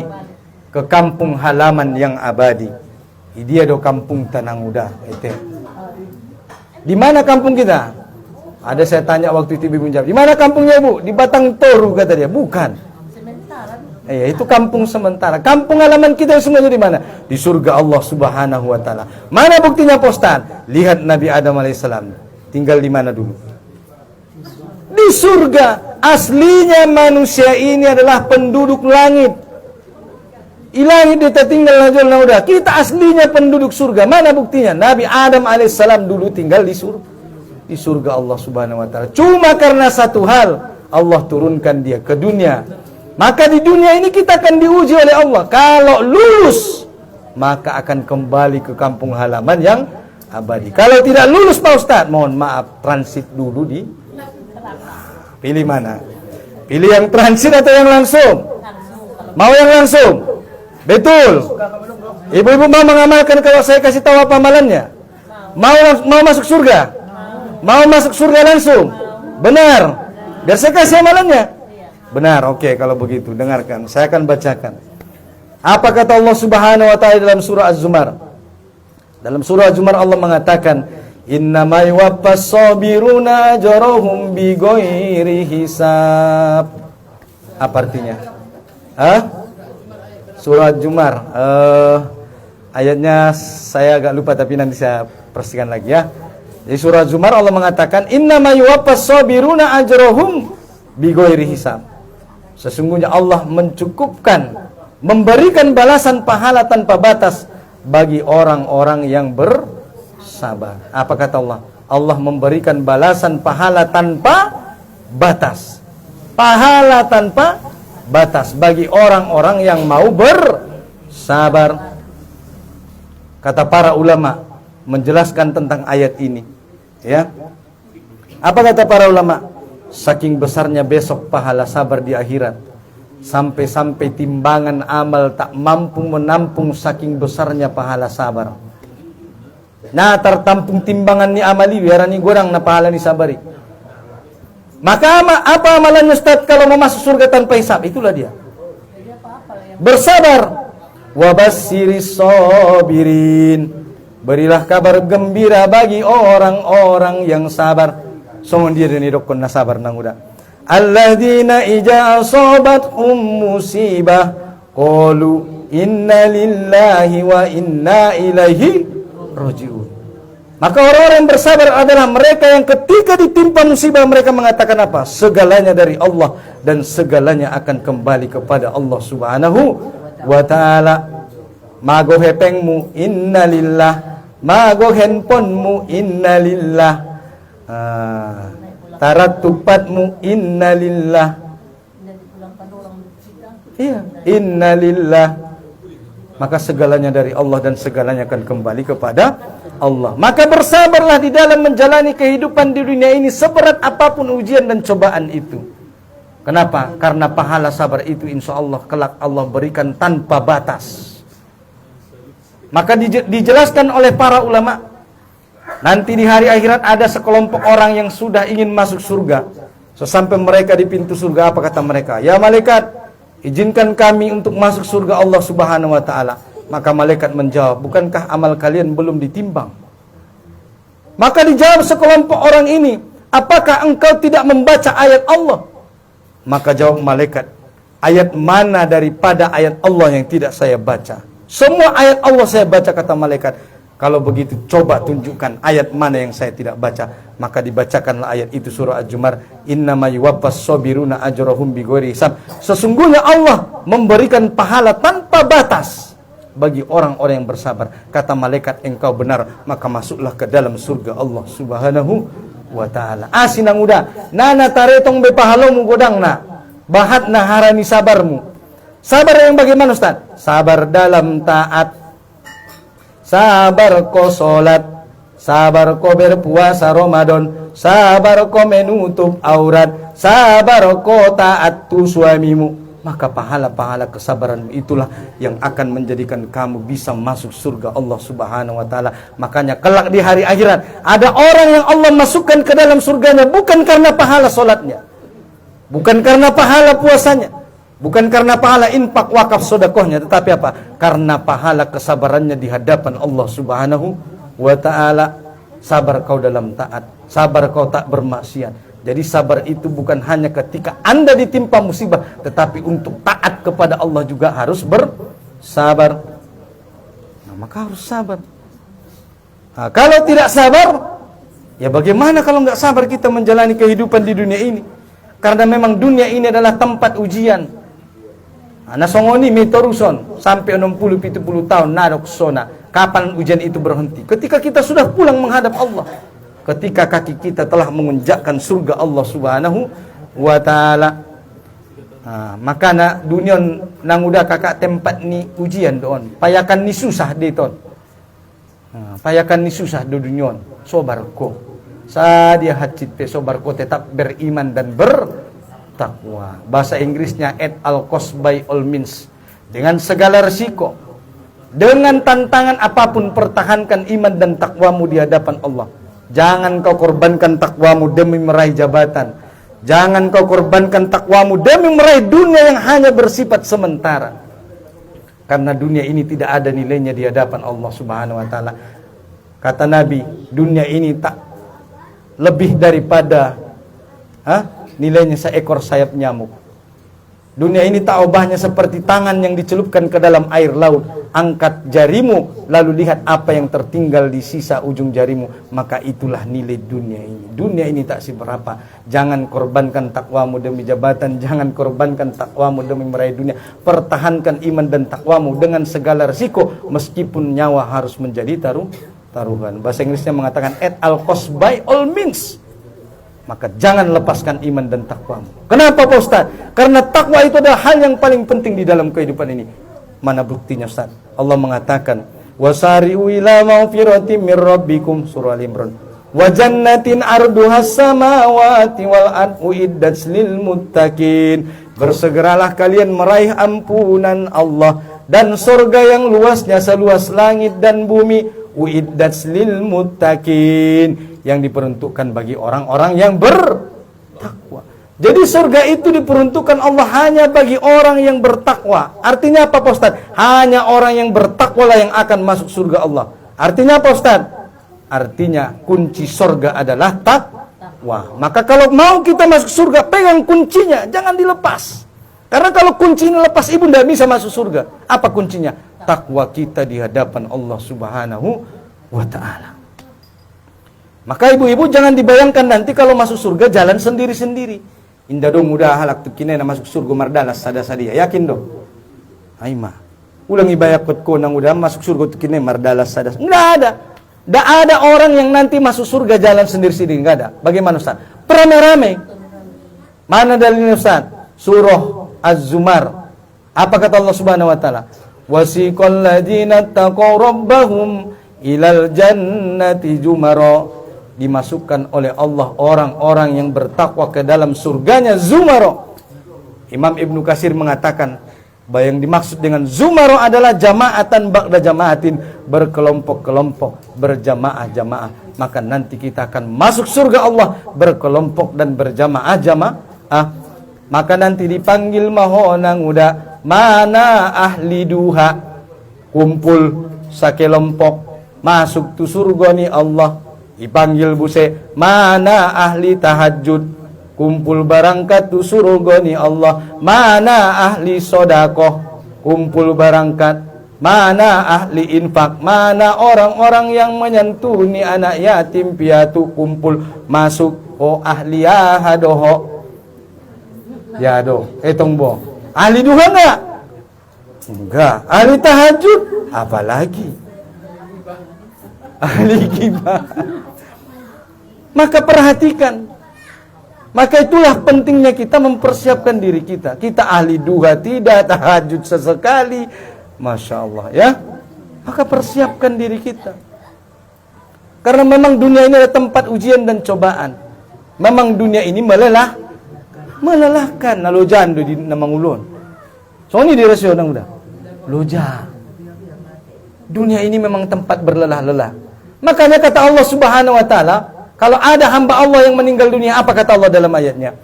ke kampung halaman yang abadi. Dia do kampung Tanang Uda. Di mana kampung kita? Ada saya tanya waktu itu ibu menjawab. Di mana kampungnya ibu? Di Batang Toru kata dia. Bukan. Itu kampung sementara. Kampung halaman kita semuanya di mana? Di surga Allah Subhanahu wa taala. Mana buktinya Postan? Lihat Nabi Adam alaihissalam. Tinggal di mana dulu? Di surga. Aslinya manusia ini adalah penduduk langit. Ilahi dia tinggal najul nauda. Kita aslinya penduduk surga. Mana buktinya? Nabi Adam alaihissalam dulu tinggal di surga Allah Subhanahu wa taala. Cuma karena satu hal, Allah turunkan dia ke dunia. Maka di dunia ini kita akan diuji oleh Allah. Kalau lulus, maka akan kembali ke kampung halaman yang abadi. Kalau tidak lulus Pak Ustaz, mohon maaf, transit dulu di. Pilih mana? Pilih yang transit atau yang langsung? Mau yang langsung? Betul. Ibu-ibu mau mengamalkan kalau saya kasih tahu apa amalannya? Mau masuk surga? Mau masuk surga langsung? Benar. Biar saya kasih amalannya. Benar. Oke, kalau begitu dengarkan. Saya akan bacakan. Apa kata Allah Subhanahu wa taala dalam surah Az-Zumar? Dalam surah Az-Zumar Allah mengatakan, "Innama yuwaffas sabiruna ajrahum bighairi hisab." Apa artinya? Surah Az-Zumar, ayatnya saya agak lupa tapi nanti saya perhatikan lagi ya. Di surah Az-Zumar Allah mengatakan, "Innama yuwaffas sabiruna ajrahum bighairi hisab." Sesungguhnya Allah mencukupkan, memberikan balasan pahala tanpa batas bagi orang-orang yang bersabar. Apa kata Allah? Allah memberikan balasan pahala tanpa batas. Pahala tanpa batas bagi orang-orang yang mau bersabar. Kata para ulama menjelaskan tentang ayat ini, ya. Apa kata para ulama? Saking besarnya besok pahala sabar di akhirat, sampai-sampai timbangan amal tak mampu menampung saking besarnya pahala sabar. Nah, tertampung timbangan ni amali biar ni gorang na pahala ni sabari. Maka apa amalannya Ustaz kalau mau masuk surga tanpa hisab? Itulah dia. Bersabar. Wabassiris sabirin. Berilah kabar gembira bagi orang-orang yang sabar. Songon dia ni dokon na sabar nang uda. Alladzina ija asabathum musibah qalu inna lillahi wa inna ilaihi raji'un. Maka orang-orang yang bersabar adalah mereka yang ketika ditimpa musibah mereka mengatakan apa? Segalanya dari Allah dan segalanya akan kembali kepada Allah Subhanahu wa taala. Mago hepengmu innalillah, mago handphonemu innalillah, tarat tupatmu innalillah. Iya, innalillah. Maka segalanya dari Allah dan segalanya akan kembali kepada Allah. Maka bersabarlah di dalam menjalani kehidupan di dunia ini seberat apapun ujian dan cobaan itu. Kenapa? Karena pahala sabar itu insya Allah kelak Allah berikan tanpa batas. Maka dijelaskan oleh para ulama, nanti di hari akhirat ada sekelompok orang yang sudah ingin masuk surga. Sesampai mereka di pintu surga, apa kata mereka? Ya malaikat, izinkan kami untuk masuk surga Allah Subhanahu wa taala. Maka malaikat menjawab, bukankah amal kalian belum ditimbang? Maka dijawab sekelompok orang ini, apakah engkau tidak membaca ayat Allah? Maka jawab malaikat, ayat mana daripada ayat Allah yang tidak saya baca? Semua ayat Allah saya baca, kata malaikat. Kalau begitu coba tunjukkan ayat mana yang saya tidak baca. Maka dibacakanlah ayat itu, surah Az-Zumar. Innama yuwaffas sabiruna ajrahum bighairi hisab. Sesungguhnya Allah memberikan pahala tanpa batas bagi orang-orang yang bersabar. Kata malaikat, engkau benar, maka masuklah ke dalam surga Allah Subhanahu wa ta'ala. Asinang udah nana taretong be pahalomu godangna bahatna harani sabarmu. Sabar yang bagaimana, Ustaz? Sabar dalam taat, sabar ko sholat, sabar ko berpuasa Ramadan, sabar ko menutup aurat, sabar ko taat tu suamimu. Maka pahala-pahala kesabaran itulah yang akan menjadikan kamu bisa masuk surga Allah Subhanahu wa ta'ala. Makanya kelak di hari akhirat ada orang yang Allah masukkan ke dalam surganya bukan karena pahala sholatnya, bukan karena pahala puasanya, bukan karena pahala infak wakaf sodakohnya, tetapi apa? Karena pahala kesabarannya di hadapan Allah Subhanahu wa ta'ala. Sabar kau dalam taat, sabar kau tak bermaksiat. Jadi sabar itu bukan hanya ketika Anda ditimpa musibah, tetapi untuk taat kepada Allah juga harus bersabar. Nah, maka harus sabar. Nah, kalau tidak sabar, ya bagaimana kalau nggak sabar kita menjalani kehidupan di dunia ini? Karena memang dunia ini adalah tempat ujian. Nah, songoni metoruson sampai 60-70 tahun nadok sona. Kapan ujian itu berhenti? Ketika kita sudah pulang menghadap Allah. Ketika kaki kita telah menginjakkan surga Allah Subhanahu wa ta'ala. Maka na dunia nang udah kakak tempat ni ujian doon. Payakan ni susah di ton. Payakan ni susah do dunia. Sobar ko. Sadia hacit pe sobar ko tetap beriman dan bertakwa. Bahasa Inggrisnya at all cost by all means. Dengan segala resiko, dengan tantangan apapun, pertahankan iman dan takwamu di hadapan Allah. Jangan kau korbankan takwamu demi meraih jabatan. Jangan kau korbankan takwamu demi meraih dunia yang hanya bersifat sementara. Karena dunia ini tidak ada nilainya di hadapan Allah Subhanahu wa ta'ala. Kata Nabi, dunia ini tak lebih daripada nilainya seekor sayap nyamuk. Dunia ini tak ubahnya seperti tangan yang dicelupkan ke dalam air laut. Angkat jarimu, lalu lihat apa yang tertinggal di sisa ujung jarimu. Maka itulah nilai dunia ini. Dunia ini tak seberapa. Jangan korbankan takwamu demi jabatan. Jangan korbankan takwamu demi meraih dunia. Pertahankan iman dan takwamu dengan segala resiko. Meskipun nyawa harus menjadi taruhan. Bahasa Inggrisnya mengatakan at all cost by all means. Maka jangan lepaskan iman dan takwamu. Kenapa Pak Ustaz? Karena takwa itu adalah hal yang paling penting di dalam kehidupan ini. Mana buktinya Ustaz? Allah mengatakan, wasari'u ila maghfiratin mir rabbikum, surah Al-Imran. Wa jannatin arduhas samawati wal ardu uiddat lil muttaqin. Bersegeralah kalian meraih ampunan Allah dan surga yang luasnya seluas langit dan bumi, uiddat lil muttaqin, yang diperuntukkan bagi orang-orang yang bertakwa. Jadi surga itu diperuntukkan Allah hanya bagi orang yang bertakwa. Artinya apa Pak Ustaz? Hanya orang yang bertakwa lah yang akan masuk surga Allah. Artinya apa Ustaz? Artinya kunci surga adalah takwa. Maka kalau mau kita masuk surga, pegang kuncinya, jangan dilepas. Karena kalau kunci ini lepas, ibu tidak bisa masuk surga. Apa kuncinya? Takwa kita di hadapan Allah Subhanahu wa ta'ala. Maka ibu-ibu jangan dibayangkan nanti kalau masuk surga jalan sendiri-sendiri. Indah dong udah halak tukinena masuk surga mardalas sada-sadia. Yakin dong? Aima. Ulang ibayakot ko nang udah masuk surga tukinena mardalas sada. Enggak ada. Enggak ada orang yang nanti masuk surga jalan sendiri-sendiri, enggak ada. Bagaimana Ustaz? Rame-rame. Mana dalilnya Ustaz? Surah Az-Zumar. Apa kata Allah Subhanahu wa taala? Wasiqal ladzina taqaw rabbahum ilal jannati zumara. Dimasukkan oleh Allah orang-orang yang bertakwa ke dalam surganya Zumaro. Imam Ibnu Katsir mengatakan bahwa yang dimaksud dengan Zumaro adalah jamaatan ba'da jamaatin, berkelompok-kelompok, berjamaah-jamaah. Maka nanti kita akan masuk surga Allah berkelompok dan berjamaah-jamaah. Maka nanti dipanggil mahonang udah mana ahli duha, kumpul sakelompok masuk tu surga ni Allah. Dipanggil buse, mana ahli tahajud, kumpul barangkat tu surga ni Allah. Mana ahli sodakoh, kumpul barangkat. Mana ahli infak, mana orang-orang yang menyantuni anak yatim piatu kumpul masuk ahli yahadoho. Yado, etong bo. Ahli duha enggak? Enggak. Ahli tahajud, apalagi? Ahli gibah. Maka perhatikan. Maka itulah pentingnya kita mempersiapkan diri kita. Kita ahli duha tidak, tahajud sesekali. Masya Allah ya. Maka persiapkan diri kita. Karena memang dunia ini adalah tempat ujian dan cobaan. Memang dunia ini melelahkan. Nalojan di namangulon. So ini dirasyo nang udah. Loja. Dunia ini memang tempat berlelah-lelah. Makanya kata Allah Subhanahu wa taala, kalau ada hamba Allah yang meninggal dunia, apa kata Allah dalam ayatnya?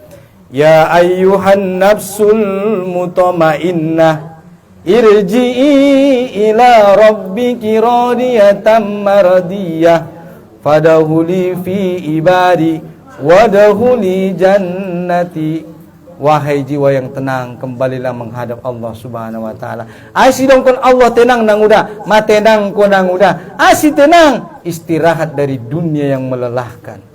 Ya ayyuhan nafsul mutmainnah irji'i ila rabbiki radiyatan mardiyah fadkhuli fi ibadi wadkhuli jannati. Wahai jiwa yang tenang, kembalilah menghadap Allah Subhanahu wa taala. Asi dong kon Allah tenang nang udah, matenang kon nang udah. Asi tenang, istirahat dari dunia yang melelahkan.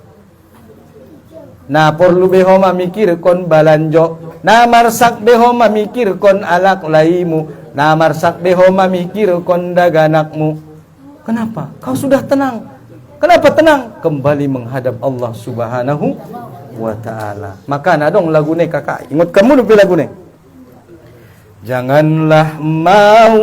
Nah, perlu beho mamikir kon balanjo. Na marsak beho mamikir kon alak laimu. Na marsak beho mamikir kon daganakmu. Kenapa? Kau sudah tenang. Kenapa tenang? Kembali menghadap Allah Subhanahu wa ta'ala. Maka na dong lagu ni kakak. Ingat kamu lupa lagu ni. Janganlah mau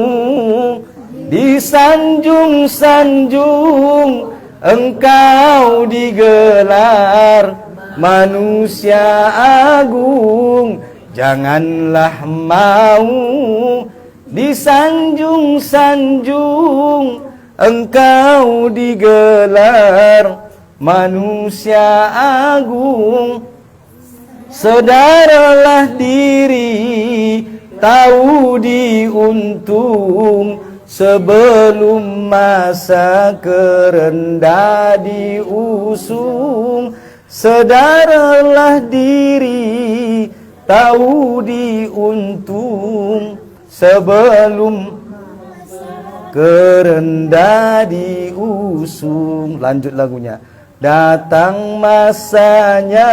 disanjung-sanjung engkau digelar manusia agung. Janganlah mau disanjung-sanjung engkau digelar manusia agung. Sedaralah diri, tahu diuntung sebelum masa kerendah diusung. Sedaralah diri, tahu diuntung sebelum kerendah diusung. Lanjut lagunya. Datang masanya,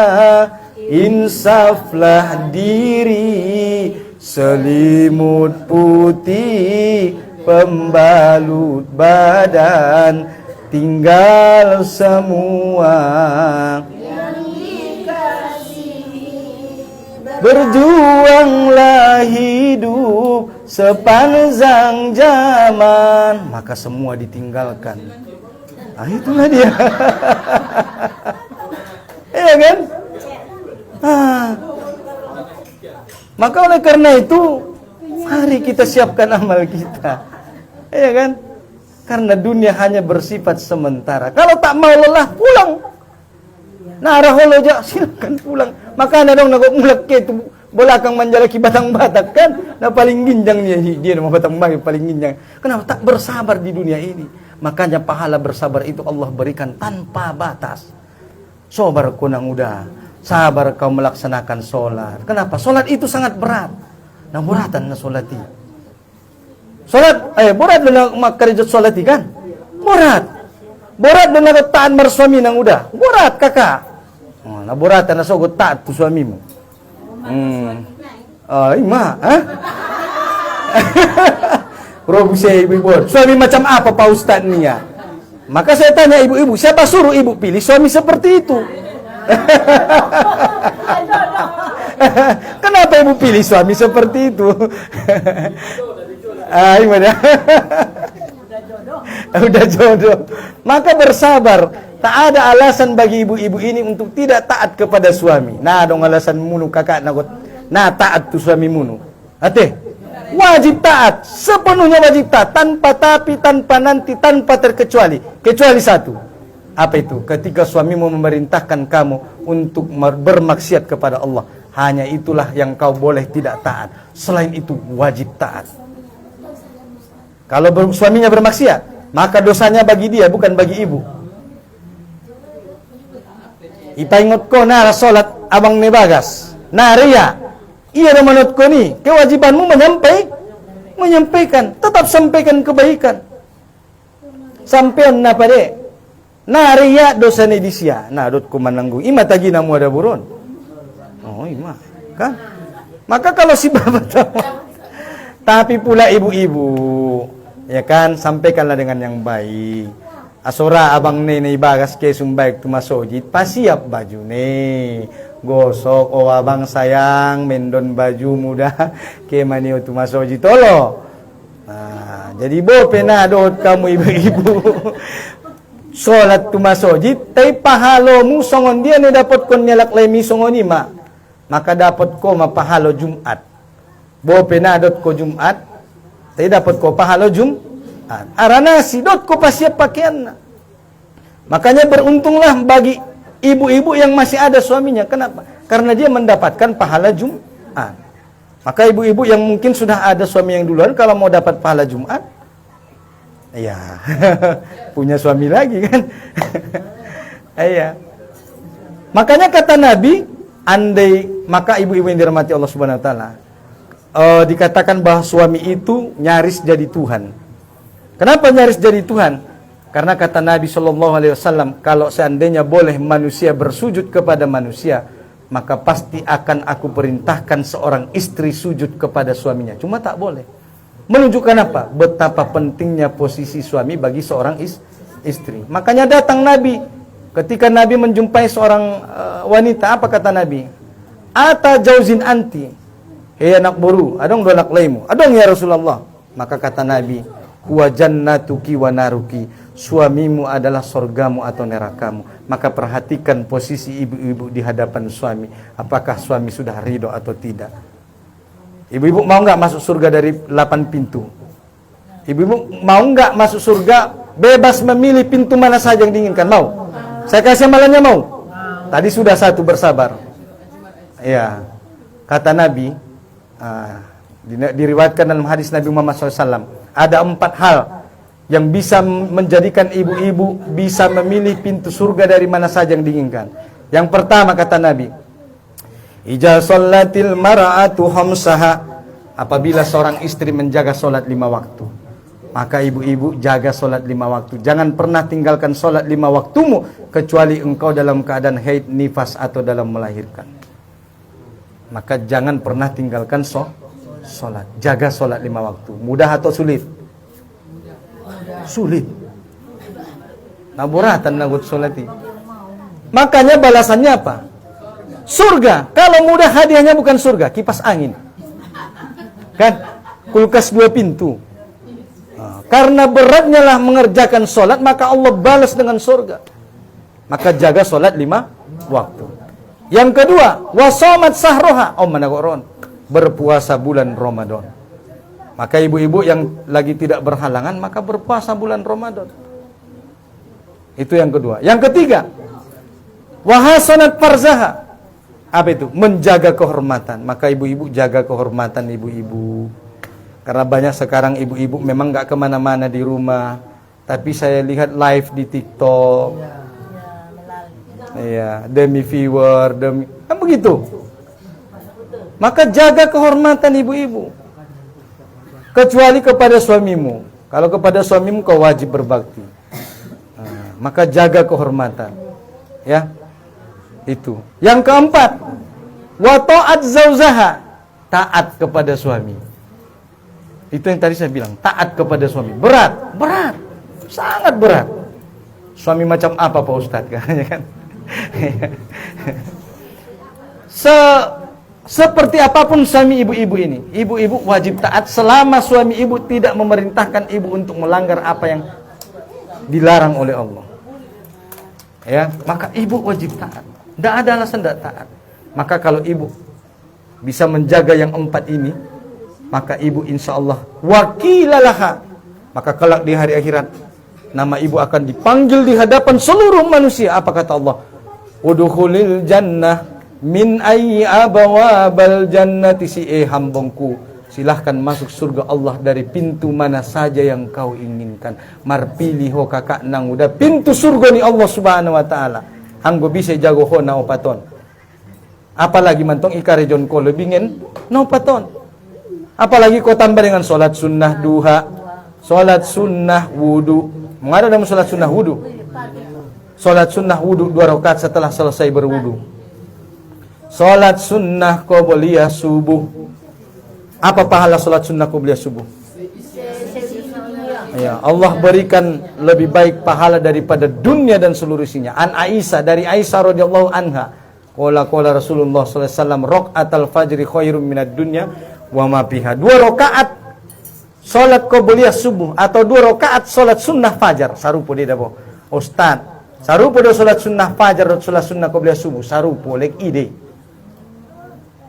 insaflah diri, selimut putih pembalut badan, tinggal semua yang dikasihi. Berjuanglah hidup sepanjang zaman, maka semua ditinggalkan. Ah, itulah dia. Iya kan? Maka oleh karena itu, mari kita siapkan amal kita. Iya kan? Karena dunia hanya bersifat sementara. Kalau tak mau lelah, pulang. Nah, raholoja, silakan pulang. Maka ada dong nagok mulak ke itu belakang manjalaki batang batak kan? Nah paling ginjang dia nama batang batak paling ginjang. Kenapa tak bersabar di dunia ini? Makanya pahala bersabar itu Allah berikan tanpa batas. Sabar kunang udah, sabar kau melaksanakan solat. Kenapa? Solat itu sangat berat. Nah beratan na solati. Solat, berat na makarejot solati kan? Berat. Berat na taat marsuami nang udah. Berat kakak. Oh, na beratan na sogot taat tu suamimu. Ima, ha? Rob saya ibu-ibu, suami macam apa Pak Ustaz ni ya? Maka saya tanya ibu-ibu, siapa suruh ibu pilih suami seperti itu? Kenapa ibu pilih suami seperti itu? Gimana? Udah jodoh. Maka bersabar. Tak ada alasan bagi ibu-ibu ini untuk tidak taat kepada suami. Nah, dong alasan munu kakak nagot. Nah, taat tu suami munu. Ate. Wajib taat, sepenuhnya wajib taat, tanpa tapi, tanpa nanti, tanpa terkecuali. Kecuali satu. Apa itu? Ketika suamimu memerintahkan kamu untuk bermaksiat kepada Allah, hanya itulah yang kau boleh tidak taat. Selain itu wajib taat. Kalau suaminya bermaksiat, maka dosanya bagi dia, bukan bagi ibu. Ipaingot ko na salat abang ni bagas. Naria. Iya na manot ko ni, kewajibanmu menyampai menyampaikan, tetap sampaikan kebaikan. Sampean na pare, nariya dosa ni disya, na dot kumananggu, ima tagi namu ada buron. Oh ima, kan? Maka kalau si bapak tahu, tapi pula ibu-ibu, ya kan, sampaikanlah dengan yang baik. Asora abang nene bagas ke sumbaik tu masojid, pasiap baju ne, gosok, oh abang sayang, mendon baju muda ke manio tu masojid tolo. Nah, jadi bo penadot kamu ibu-ibu sholat tu masojid, tapi pahalomu songon dia ne dapat kon nyalak lemi songon ima, maka dapat ko mapahalo Jumat. Bo penadot ko Jumat, tapi dapat ko pahalo Jumat. Arana sidot ko pasiap pakaian. Makanya beruntunglah bagi ibu-ibu yang masih ada suaminya. Kenapa? Karena dia mendapatkan pahala Jumat. Maka ibu-ibu yang mungkin sudah ada suami yang duluan, kalau mau dapat pahala Jumat, ya punya suami lagi kan. Iya. Makanya kata Nabi, andai, maka ibu-ibu yang dirahmati Allah Subhanahu wa taala, dikatakan bahwa suami itu nyaris jadi Tuhan. Kenapa nyaris jadi Tuhan? Karena kata Nabi Shallallahu Alaihi Wasallam, kalau seandainya boleh manusia bersujud kepada manusia, maka pasti akan aku perintahkan seorang istri sujud kepada suaminya. Cuma tak boleh. Menunjukkan apa? Betapa pentingnya posisi suami bagi seorang istri. Makanya datang Nabi. Ketika Nabi menjumpai seorang wanita, apa kata Nabi? Ata jauzin anti. Hei anak boru, adong dolak laimu. Adong ya Rasulullah. Maka kata Nabi, huwa jannatuki wa naruki. Suamimu adalah sorgamu atau nerakamu. Maka perhatikan posisi ibu-ibu di hadapan suami. Apakah suami sudah ridho atau tidak? Ibu-ibu mau nggak masuk surga dari 8 pintu? Ibu-ibu mau nggak masuk surga bebas memilih pintu mana saja yang diinginkan? Mau? Saya kasih amalannya, mau? Tadi sudah 1 bersabar. Ya, kata Nabi, diriwayatkan dalam hadis Nabi Muhammad SAW, ada 4 hal yang bisa menjadikan ibu-ibu bisa memilih pintu surga dari mana saja yang diinginkan. Yang pertama kata Nabi, ija sholatil mar'atu khamsaha, apabila seorang istri menjaga solat 5 waktu. Maka ibu-ibu jaga solat 5 waktu. Jangan pernah tinggalkan solat 5 waktumu kecuali engkau dalam keadaan haid, nifas atau dalam melahirkan. Maka jangan pernah tinggalkan solat. Jaga solat 5 waktu. Mudah atau sulit? Sulit. Naburatan nagut solati. Makanya balasannya apa? Surga. Kalau mudah hadiahnya bukan surga, kipas angin. Kan? Kulkas 2 pintu. Karena beratnya lah mengerjakan solat, maka Allah balas dengan surga. Maka jaga solat 5 waktu. Yang kedua, wasomat sahroha. Managoron. Berpuasa bulan Ramadan. Maka ibu-ibu yang lagi tidak berhalangan, maka berpuasa bulan Ramadan. Itu yang kedua. Yang ketiga, wahasanat farzaha. Apa itu? Menjaga kehormatan. Maka ibu-ibu jaga kehormatan ibu-ibu. Karena banyak sekarang ibu-ibu memang gak kemana-mana di rumah, tapi saya lihat live di TikTok. Iya, demi viewer, kan begitu. Maka jaga kehormatan ibu-ibu. Kecuali kepada suamimu. Kalau kepada suamimu kau wajib berbakti. Maka jaga kehormatan. Ya. Itu. Yang keempat, wa ta'at zauzaha. Taat kepada suami. Itu yang tadi saya bilang, taat kepada suami. Berat, berat. Sangat berat. Suami macam apa Pak Ustadz kan? Seperti apapun suami ibu-ibu ini, ibu-ibu wajib taat selama suami ibu tidak memerintahkan ibu untuk melanggar apa yang dilarang oleh Allah. Ya, maka ibu wajib taat. Tidak ada alasan tidak taat. Maka kalau ibu bisa menjaga yang 4 ini, maka ibu insya Allah wakilalaha. Maka kelak di hari akhirat, nama ibu akan dipanggil di hadapan seluruh manusia. Apa kata Allah? Udkhulil jannah min ayyi abawabal jannati, hambongku, silahkan masuk surga Allah dari pintu mana saja yang kau inginkan. Marpilih ho kakak nang udah pintu surga ni Allah Subhanahu wa taala. Hanggo bisa jago ho na opaton. Apalagi mantong ikarejon ko lebingen na opaton. Apalagi kau tambah dengan sholat sunnah duha, sholat sunnah wudu. Mengada dalam sholat sunnah wudu? Sholat sunnah wudu 2 rakaat setelah selesai berwudu. Sholat sunnah qobliyah subuh. Apa pahala sholat sunnah qobliyah subuh? Ya, Allah berikan lebih baik pahala daripada dunia dan seluruh isinya. An Aisyah, dari Aisyah radhiyallahu anha, qala Rasulullah sallallahu alaihi wasallam, raqatul fajri khairum minad dunya wa ma fiha. 2 rakaat salat qobliyah subuh atau 2 rakaat salat sunnah fajar sarupo dia dabo. Ustaz, sarupo do salat sunnah fajar dan salat sunnah qobliyah subuh sarupo lek ide.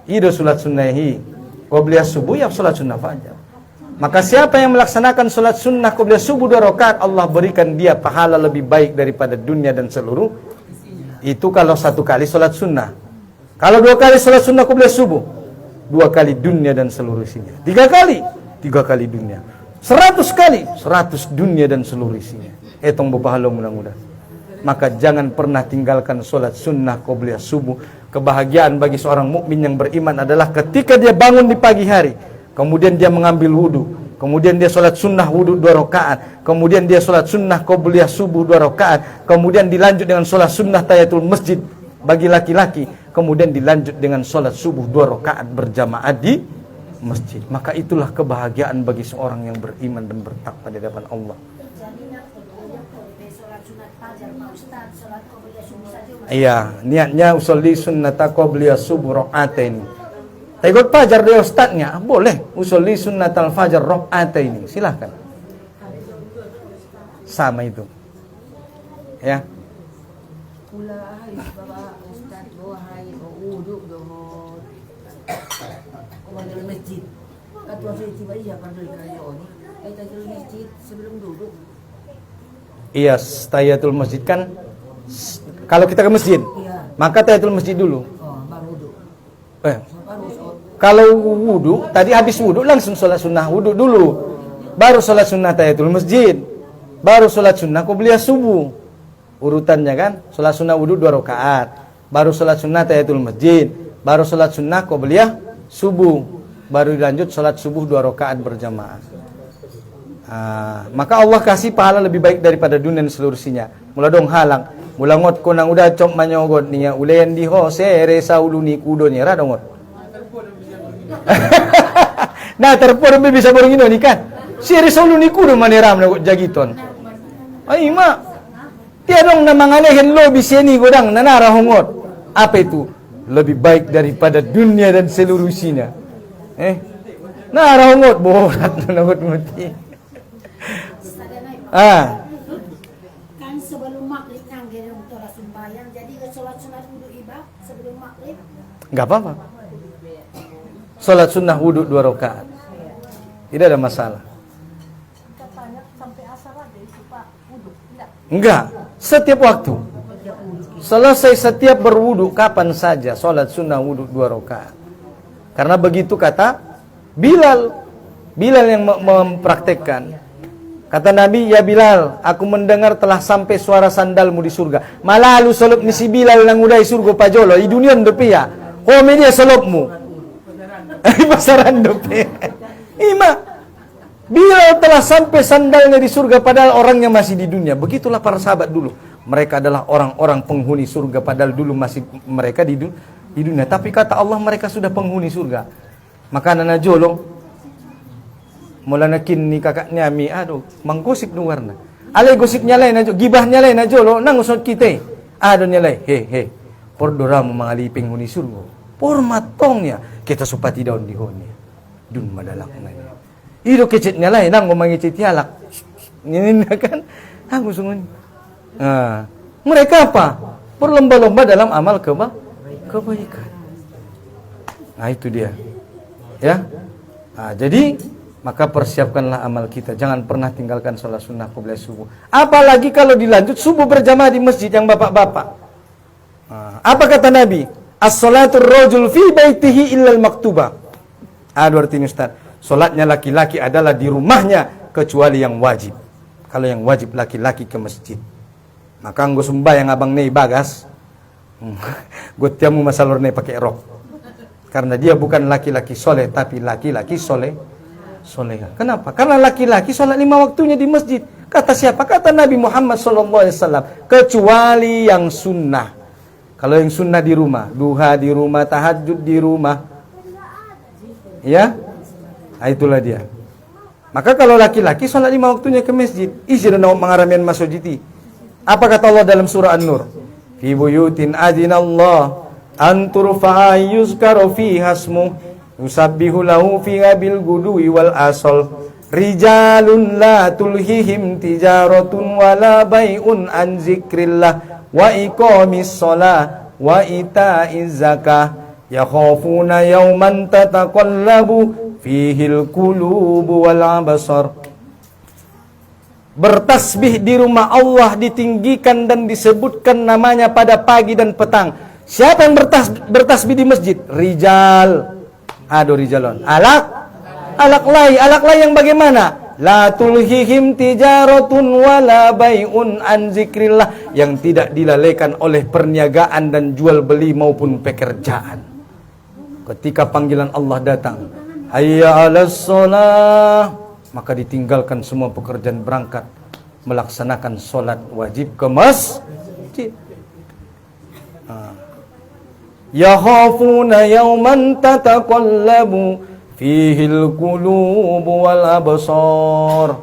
Ide salat sunnah qobliyah subuh ya salat sunnah fajar. Maka siapa yang melaksanakan salat sunnah qobliyah subuh 2 rakaat, Allah berikan dia pahala lebih baik daripada dunia dan seluruh. Itu kalau 1 kali salat sunnah. Kalau 2 kali salat sunnah qobliyah subuh, 2 kali dunia dan seluruh isinya. 3 kali, 3 kali dunia. 100 kali, 100 dunia dan seluruh isinya. Etong berpahala mudah-mudahan. Maka jangan pernah tinggalkan salat sunnah qobliyah subuh. Kebahagiaan bagi seorang mukmin yang beriman adalah ketika dia bangun di pagi hari, kemudian dia mengambil wudu, kemudian dia sholat sunnah wudu 2 rakaat, kemudian dia sholat sunnah qobliyah subuh 2 rakaat, kemudian dilanjut dengan sholat sunnah tahiyatul masjid bagi laki-laki, kemudian dilanjut dengan sholat subuh 2 rakaat berjamaah di masjid. Maka itulah kebahagiaan bagi seorang yang beriman dan bertakwa di hadapan Allah. Iya, niatnya usolli sunnata qobliyah subuh rakaatain. Ikut fajar dia ustadznya, boleh usolli sunnatal fajar rakaatain. Silahkan. Sama itu. Ya. Iya, tahiyatul masjid kan kalau kita ke masjid, maka tahiyatul masjid dulu. Kalau wudu, tadi habis wudu langsung sholat sunnah wudu dulu, baru sholat sunnah tahiyatul masjid, baru sholat sunnah qobliyah subuh. Urutannya kan, sholat sunnah wudu 2 rakaat, baru sholat sunnah tahiyatul masjid, baru sholat sunnah qobliyah subuh, baru dilanjut sholat subuh 2 rakaat berjamaah. Maka Allah kasih pahala lebih baik daripada dunia dan seluruh isinya. Mula dong halang, mula ngot ko nang udah cop manyogot niya ulayan di ho sere sa uluni kudo niya ra dongot. Nah terpur bisa borong ino ni kan. Sere sa uluni kudo maniram na jagiton. Ay ma. Tiadong na mangalehen lobi seni godang nanara hongot. Apa itu? Lebih baik daripada dunia dan seluruh isinya. Nara hongot borat nangot muti. Kan sebelum maghrib yang gerong tola sembahyang, jadi sholat sunat wudu ibah sebelum maghrib. Enggak apa-apa. Sholat sunnah wudu 2 rakaat. Tidak ada masalah. Katanya sampai asar aja itu Pak wudu. Enggak, setiap waktu. Selesai setiap berwudu kapan saja sholat sunnah wudu 2 rakaat. Karena begitu kata Bilal yang mempraktekkan. Kata Nabi, ya Bilal, aku mendengar telah sampai suara sandalmu di surga. Malah lu solop ni si Bilal nang udai surga pajolo. I dunia ndope ya. Oh media solopmu. Pasaran ndope. Ima. Bilal telah sampai sandalnya di surga padahal orangnya masih di dunia. Begitulah para sahabat dulu. Mereka adalah orang-orang penghuni surga padahal dulu masih mereka di dunia. Tapi kata Allah mereka sudah penghuni surga. Maka nana jolo mula nakin ni kakaknya mi aduh manggosip nu warna alai gosipnya lain aja gibahnya lain aja lo nang usut kita aduh nyalai he pordoramu mangaliping huni surga por matongnya kita supati daun di honi dun madalak na ido kecetnya lain nang mangicit yalak ini kan aku sungun mereka apa berlomba-lomba dalam amal kebaikan. Nah itu dia ya. Jadi maka persiapkanlah amal kita. Jangan pernah tinggalkan sholat sunnah qobliyah subuh. Apalagi kalau dilanjut subuh berjamaah di masjid yang bapak-bapak. Apa kata Nabi? As-salatul rajul fi baitihi illal maktubah. Artinya Ustaz, sholatnya laki-laki adalah di rumahnya kecuali yang wajib. Kalau yang wajib laki-laki ke masjid. Maka anggo sembahyang abang nei bagas. Gue tiamu masalor nei pakai rok. Karena dia bukan laki-laki soleh, tapi laki-laki soleha. Kenapa? Karena laki-laki sholat 5 waktunya di masjid. Kata siapa? Kata Nabi Muhammad SAW. Kecuali yang sunnah. Kalau yang sunnah di rumah, duha di rumah, tahajud di rumah, ya, nah, itulah dia. Maka kalau laki-laki sholat 5 waktunya ke masjid, isi dan mengaramian masjid. Apa kata Allah dalam surah An-Nur? Fi buyutin adinallah an turfa'a yuzkaru fiha ismuh yusabbihu lahu fiha bil gudwi wal asal rijalun la tulhihim tijaratun wala bai'un an zikrillah wa iqamis shalah wa ita'iz zakah yakhafuna yawman tataqallabu fihil qulubu wal absar. Bertasbih di rumah Allah ditinggikan dan disebutkan namanya pada pagi dan petang. Siapa yang bertasbih di masjid? Rijal. Aduh rijalon. Alaklai yang bagaimana? La tulhihim tijaratun wala bai'un an zikrillah, yang tidak dilalaikan oleh perniagaan dan jual beli maupun pekerjaan. Ketika panggilan Allah datang, hayya 'alas shalah, maka ditinggalkan semua pekerjaan, berangkat melaksanakan sholat wajib ke masjid. Yakhafuna yawman tataqallabu fihil qulubu wal absar.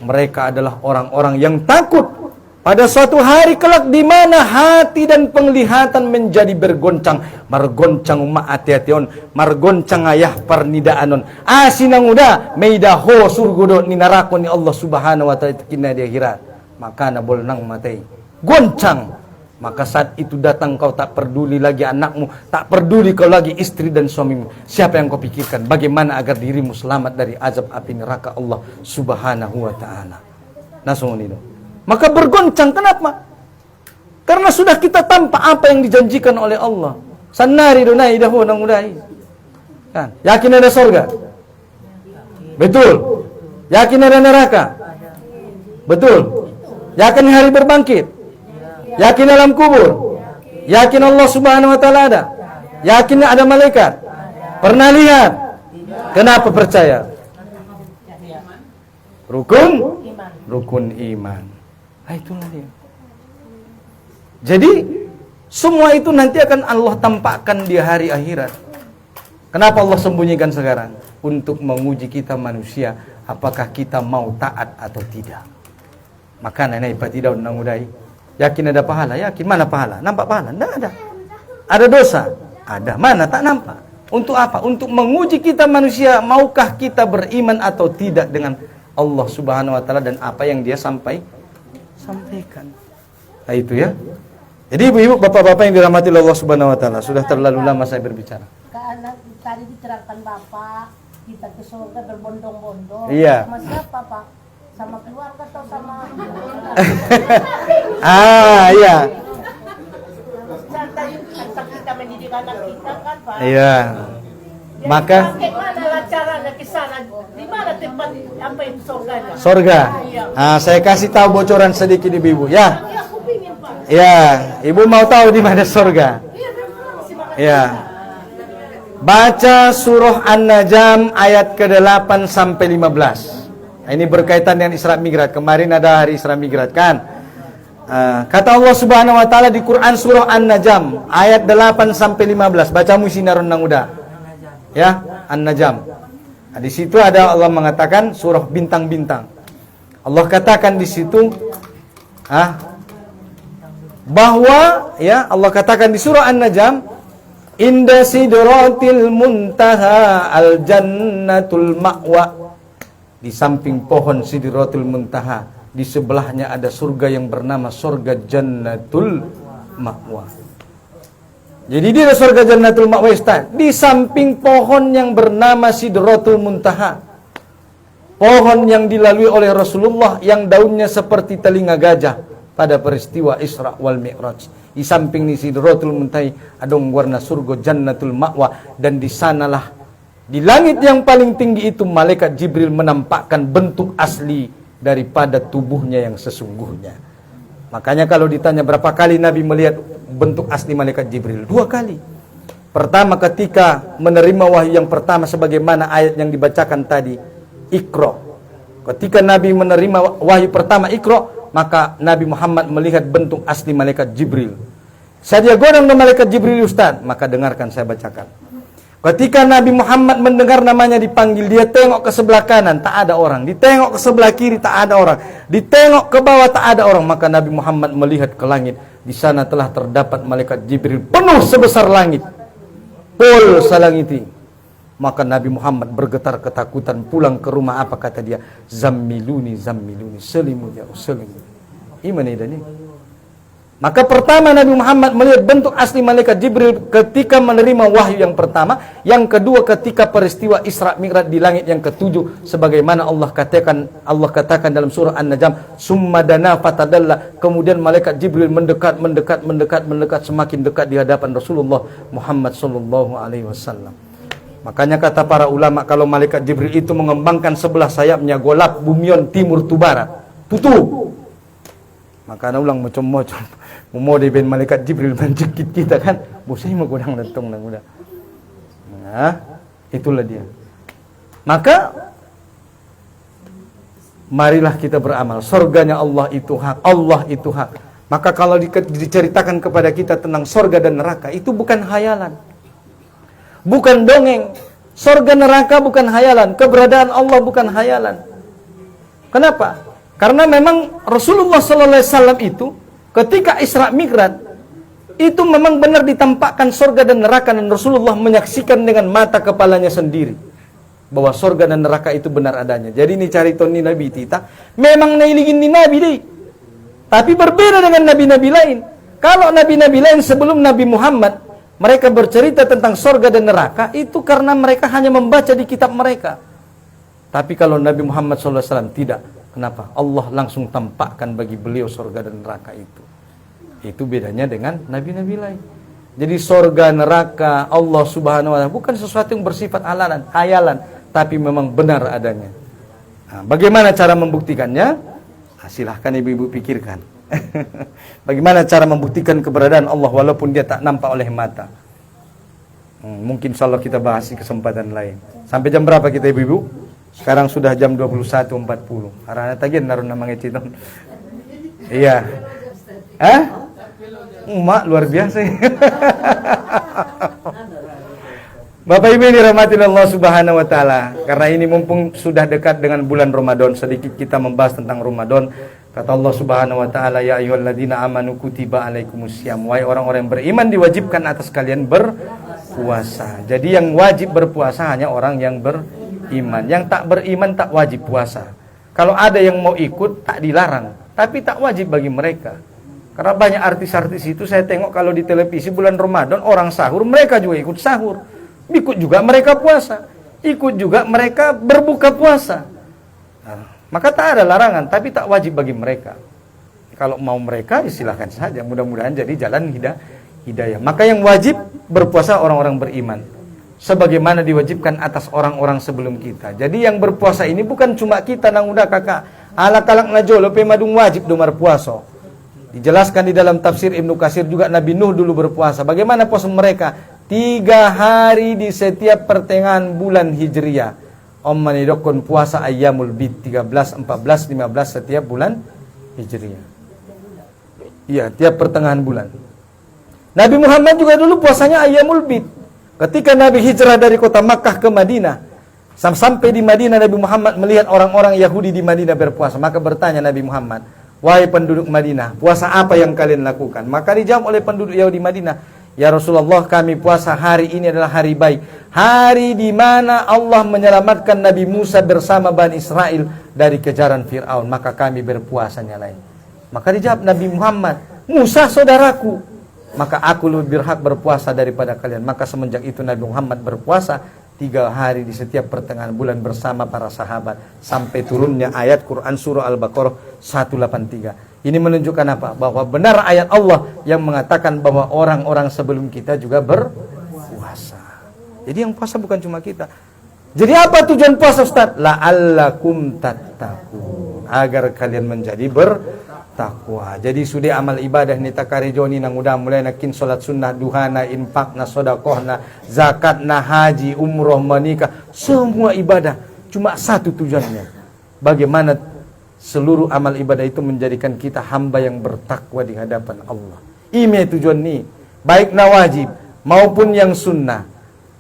Mereka adalah orang-orang yang takut pada suatu hari kelak di mana hati dan penglihatan menjadi bergoncang. Margoncang umat hati-hation, margoncang ayah pernidaanon. Asinang uda meidaho surgodo ni narako ni Allah Subhanahu wa taala kina di akhirat. Maka na bolnang matay. Goncang. Maka saat itu datang kau tak peduli lagi anakmu, tak peduli kau lagi istri dan suamimu. Siapa yang kau pikirkan? Bagaimana agar dirimu selamat dari azab api neraka Allah Subhanahu wa taala. Nasungunino. Maka bergoncang, kenapa? Karena sudah kita tampak apa yang dijanjikan oleh Allah. Sanari dunai dahu nang udai. Kan? Yakin ada surga? Betul. Yakin ada neraka? Betul. Yakin hari berbangkit? Yakin alam kubur? Yakin Allah Subhanahu wa taala ada? Yakin ada malaikat? Pernah lihat? Kenapa percaya? Rukun iman. Itulah dia. Jadi semua itu nanti akan Allah tampakkan di hari akhirat. Kenapa Allah sembunyikan sekarang? Untuk menguji kita manusia, apakah kita mau taat atau tidak. Maka nenek tidak undang udai. Yakin ada pahala? Yakin. Mana pahala? Nampak pahala? Tidak ada. Ada dosa? Ada. Mana? Tak nampak. Untuk apa? Untuk menguji kita manusia, maukah kita beriman atau tidak dengan Allah Subhanahu wa taala dan apa yang dia sampaikan. Nah itu ya. Jadi ibu-ibu, bapak-bapak yang dirahmati Allah Subhanahu wa taala, sudah terlalu lama saya berbicara. Karena tadi diterangkan Bapak, kita ke surga berbondong-bondong. Iya. Sama siapa, Pak? Sama keluarga atau sama iya. Kata kita mendidik anak kita kan, Pak. Iya. Jadi Maka bagaimana caranya ke sana? Di mana tempat apa itu surganya? surga. Iya. Saya kasih tahu bocoran sedikit ibu-ibu ya. Ya, aku pingin, Pak. Ya, ibu mau tahu di mana surga? Iya, memang. Ya. Baca surah An-Najm ayat ke-8 sampai 15. Nah, ini berkaitan dengan Isra Mi'raj. Kemarin ada hari Isra Mi'raj kan? Kata Allah Subhanahu wa taala di Quran surah An-Najm ayat 8 sampai 15. Bacamu sinaron nang uda. Ya, An-Najm. Nah, di situ ada Allah mengatakan surah bintang-bintang. Allah katakan di situ bahwa ya Allah katakan di surah An-Najm, inda sidratil muntaha al jannatul ma'wa. Di samping pohon Sidratul Muntaha, di sebelahnya ada surga yang bernama surga Jannatul Ma'wa. Jadi dia ada surga Jannatul Ma'wa, Ustaz. Di samping pohon yang bernama Sidratul Muntaha. Pohon yang dilalui oleh Rasulullah yang daunnya seperti telinga gajah pada peristiwa Isra wal Mi'raj. Di samping Sidratul Muntaha ada warna surga Jannatul Ma'wa, dan di sanalah di langit yang paling tinggi itu malaikat Jibril menampakkan bentuk asli daripada tubuhnya yang sesungguhnya. Makanya kalau ditanya berapa kali Nabi melihat bentuk asli malaikat Jibril? 2 kali. Pertama ketika menerima wahyu yang pertama sebagaimana ayat yang dibacakan tadi, Iqra. Ketika Nabi menerima wahyu pertama Iqra, maka Nabi Muhammad melihat bentuk asli malaikat Jibril. Saya godang malaikat Jibril Ustaz, maka dengarkan saya bacakan. Ketika Nabi Muhammad mendengar namanya dipanggil, dia tengok ke sebelah kanan, tak ada orang. Ditengok ke sebelah kiri, tak ada orang. Ditengok ke bawah, tak ada orang. Maka Nabi Muhammad melihat ke langit. Di sana telah terdapat malaikat Jibril penuh sebesar langit. Pol salangiti. Maka Nabi Muhammad bergetar ketakutan, pulang ke rumah. Apa kata dia? Zammiluni, zammiluni, selimut ya selimut. Iman ini. Maka pertama Nabi Muhammad melihat bentuk asli malaikat Jibril ketika menerima wahyu yang pertama. Yang kedua ketika peristiwa Isra Mi'raj di langit yang ketujuh, sebagaimana Allah katakan dalam surah An-Najm, summa dana fatadalla. Kemudian malaikat Jibril mendekat, semakin dekat di hadapan Rasulullah Muhammad sallallahu alaihi wasallam. Makanya kata para ulama, kalau malaikat Jibril itu mengembangkan sebelah sayapnya, golap bumion timur tu barat, tutup. Maka ana ulang macam-macam. Mau ben malaikat Jibril mencekit kita kan. Bosai mah godang datang nang udah. Nah, itulah dia. Maka marilah kita beramal. Surganya Allah itu hak, Allah itu hak. Maka kalau diceritakan kepada kita tentang surga dan neraka, itu bukan hayalan. Bukan dongeng. Surga neraka bukan hayalan, keberadaan Allah bukan hayalan. Kenapa? Karena memang Rasulullah sallallahu alaihi wasallam itu ketika Isra Mi'raj itu memang benar ditampakkan surga dan neraka, dan Rasulullah menyaksikan dengan mata kepalanya sendiri bahwa surga dan neraka itu benar adanya. Jadi ini cariton ni Nabi Tita memang nailingin ni Nabi deh. Tapi berbeda dengan nabi-nabi lain. Kalau nabi-nabi lain sebelum Nabi Muhammad mereka bercerita tentang surga dan neraka itu karena mereka hanya membaca di kitab mereka. Tapi kalau Nabi Muhammad SAW tidak. Kenapa? Allah langsung tampakkan bagi beliau surga dan neraka itu. Itu bedanya dengan nabi-nabi lain. Jadi surga, neraka, Allah subhanahu wa ta'ala bukan sesuatu yang bersifat hayalan, tapi memang benar adanya. Nah, bagaimana cara membuktikannya? Nah, silahkan ibu-ibu pikirkan. Bagaimana cara membuktikan keberadaan Allah walaupun dia tak nampak oleh mata? Mungkin insyaallah kita bahas di kesempatan lain. Sampai jam berapa kita ibu-ibu? Sekarang sudah jam 21.40. Arana tagian naruh nama ngeciton. Iya. Mak luar biasa. Bapak Ibu yang dirahmati Allah Subhanahu wa taala, karena ini mumpung sudah dekat dengan bulan Ramadan, sedikit kita membahas tentang Ramadan. Kata Allah Subhanahu wa taala, ya ayyuhalladzina amanu kutiba alaikumusiyam. Wahai orang-orang yang beriman, diwajibkan atas kalian berpuasa. Jadi yang wajib berpuasa hanya orang yang beriman. Yang tak beriman tak wajib puasa. Kalau ada yang mau ikut tak dilarang, tapi tak wajib bagi mereka. Karena banyak artis-artis itu saya tengok kalau di televisi bulan Ramadan orang sahur, mereka juga ikut sahur. Ikut juga mereka puasa. Ikut juga mereka berbuka puasa. Nah, maka tak ada larangan, tapi tak wajib bagi mereka. Kalau mau mereka, silahkan saja. Mudah-mudahan jadi jalan hidayah. Maka yang wajib berpuasa orang-orang beriman, sebagaimana diwajibkan atas orang-orang sebelum kita. Jadi yang berpuasa ini bukan cuma kita nang udah kakak. Ala kalak najolo pe madung wajib domar puasa. Dijelaskan di dalam tafsir Ibnu Katsir juga Nabi Nuh dulu berpuasa. Bagaimana puasa mereka? 3 hari di setiap pertengahan bulan Hijriah. Om manidokon puasa ayyamul bid 13, 14, 15 setiap bulan Hijriah. Iya, tiap pertengahan bulan. Nabi Muhammad juga dulu puasanya ayyamul bid. Ketika Nabi hijrah dari kota Makkah ke Madinah, sampai di Madinah Nabi Muhammad melihat orang-orang Yahudi di Madinah berpuasa. Maka bertanya Nabi Muhammad, wahai penduduk Madinah, puasa apa yang kalian lakukan? Maka dijawab oleh penduduk Yahudi Madinah, ya Rasulullah, kami puasa hari ini adalah hari baik. Hari di mana Allah menyelamatkan Nabi Musa bersama Bani Israel dari kejaran Fir'aun. Maka kami berpuasanya lain. Maka dijawab Nabi Muhammad, Musa saudaraku, maka aku lebih berhak berpuasa daripada kalian. Maka semenjak itu Nabi Muhammad berpuasa 3 hari di setiap pertengahan bulan bersama para sahabat. Sampai turunnya ayat Quran surah Al-Baqarah 183. Ini menunjukkan apa? Bahwa benar ayat Allah yang mengatakan bahwa orang-orang sebelum kita juga berpuasa. Jadi yang puasa bukan cuma kita. Jadi apa tujuan puasa Ustaz? La'allakum tattaqun. Agar kalian menjadi bertakwa. takwa. Jadi sudah amal ibadah ni takarejoni nang udah mulai nakin salat sunnah, duha na, infak na, sedekah na, zakat na, haji, umroh, menikah, semua ibadah cuma satu tujuannya. Bagaimana seluruh amal ibadah itu menjadikan kita hamba yang bertakwa di hadapan Allah. Ini tujuan ni, baik na wajib maupun yang sunnah.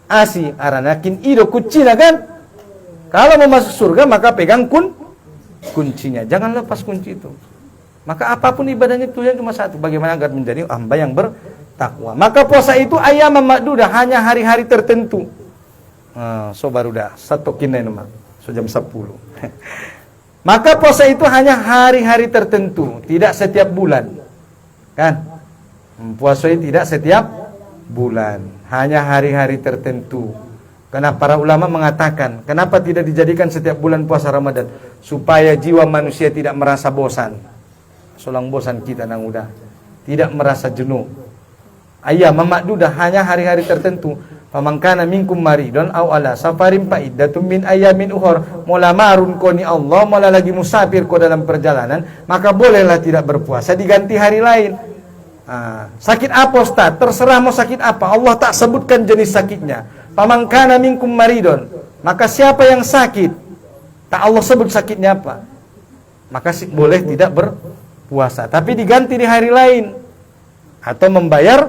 Asi aranakin ido kucina kan? Kalau mau masuk surga maka pegang kuncinya, jangan lepas kunci itu. Maka apapun ibadahnya tujuan cuma satu, bagaimana agar menjadi hamba yang bertakwa. Maka puasa itu ayam makdudah, hanya hari-hari tertentu. So baru dah satu kinai nama, so jam 10. Maka puasa itu hanya hari-hari tertentu, tidak setiap bulan. Kan? Puasa itu tidak setiap bulan, hanya hari-hari tertentu. Karena para ulama mengatakan, kenapa tidak dijadikan setiap bulan puasa Ramadan? Supaya jiwa manusia tidak merasa bosan. Solang bosan kita nang udah tidak merasa jenuh. Ayam makdudah, hanya hari-hari tertentu. Pamangkana minkum maridon aw ala safarin fa iddatum min ayamin ukhra. Mola marun koni Allah, mola lagi musafir ko dalam perjalanan, maka bolehlah tidak berpuasa, diganti hari lain. Sakit apa Ustaz? Terserah mau sakit apa, Allah tak sebutkan jenis sakitnya. Pamangkana minkum maridon, maka siapa yang sakit, tak Allah sebut sakitnya apa, maka boleh tidak berpuasa, tapi diganti di hari lain atau membayar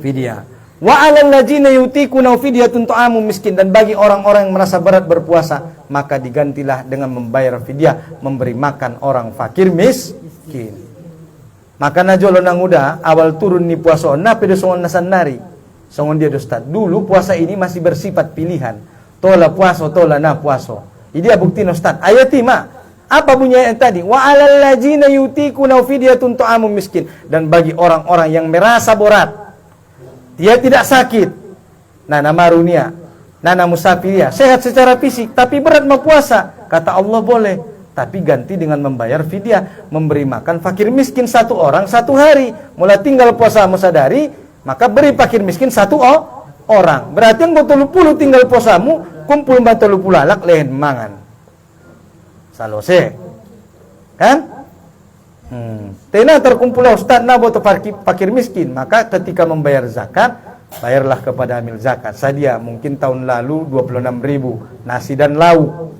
fidyah. Wa 'alal ladzina yutiquna fidyatun ta'amu miskin, dan bagi orang-orang yang merasa berat berpuasa, maka digantilah dengan membayar fidyah, memberi makan orang fakir miskin. Maka najolo nang udah awal turun ni puasa na pedo songon nasan nari. Songon dia Ustaz. Dulu puasa ini masih bersifat pilihan. Tola puasa, tola na puasa. Ini bukti Ustaz. Ayati ma. Apa bunyi ayat tadi? Wa 'alal ladzina yutiquna fidyatun ta'amu miskin, dan bagi orang-orang yang merasa berat, dia tidak sakit, nana marunia, nana musafiria, sehat secara fisik tapi berat mau puasa, kata Allah boleh, tapi ganti dengan membayar fidyah, memberi makan fakir miskin satu orang satu hari. Mulai tinggal puasa musadari, maka beri fakir miskin satu orang. Berarti yang betul-betul tinggal puasamu, kumpul betul-betul alak lehen mangan. Salose, kan? Tena terkumpul Ustaz na boto fakir miskin, maka ketika membayar zakat, bayarlah kepada amil zakat. Sadia mungkin tahun lalu 26.000 nasi dan lauk.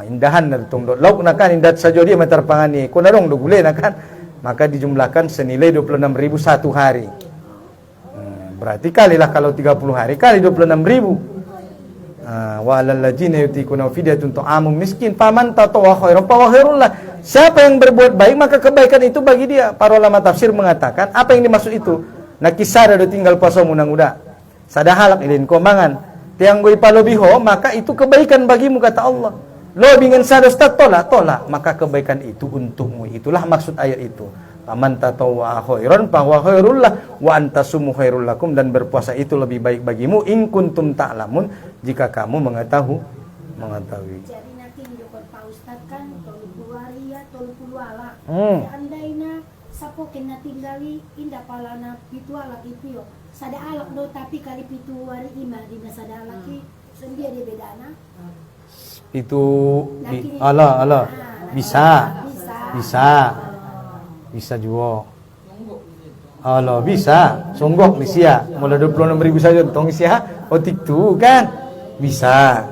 Indahan na itong lauk na kan indat sajo dia meterpangani. Kuna dong do gulay na kan, maka dijumlahkan senilai 26.000 satu hari. Berarti kalilah kalau 30 hari kali 26.000. Wa 'alal ladzina yutiquna fidyatun ta'amu miskin faman tatawwa khairan fa khairullah. Siapa yang berbuat baik maka kebaikan itu bagi dia. Para ulama tafsir mengatakan apa yang dimaksud itu? Nakisara do tinggal puasa munang uda. Sadahalak ilin komangan. Tiang goi palobiho, maka itu kebaikan bagimu kata Allah. Lo bingen sadostat tolak, maka kebaikan itu untukmu. Itulah maksud ayat itu. Faman tatawwa khairan fa khairullah wa antasumu khairul lakum, dan berpuasa itu lebih baik bagimu in kuntum ta'lamun, jika kamu mengetahui. Jadi nanti hidupkan Pak Ustadz kan tolu puluh ya tolu puluh ala. Andaina sapokin na tinggali indah palana pitu alak itu yo. Sada alak do tapi kali pitu wari ima di sada alaki sendia dia bedana. Itu ala bisa juga. Halo, bisa. Songgok ni sia. Mula 26.000 saja tong sia. Otik tu kan. Bisa.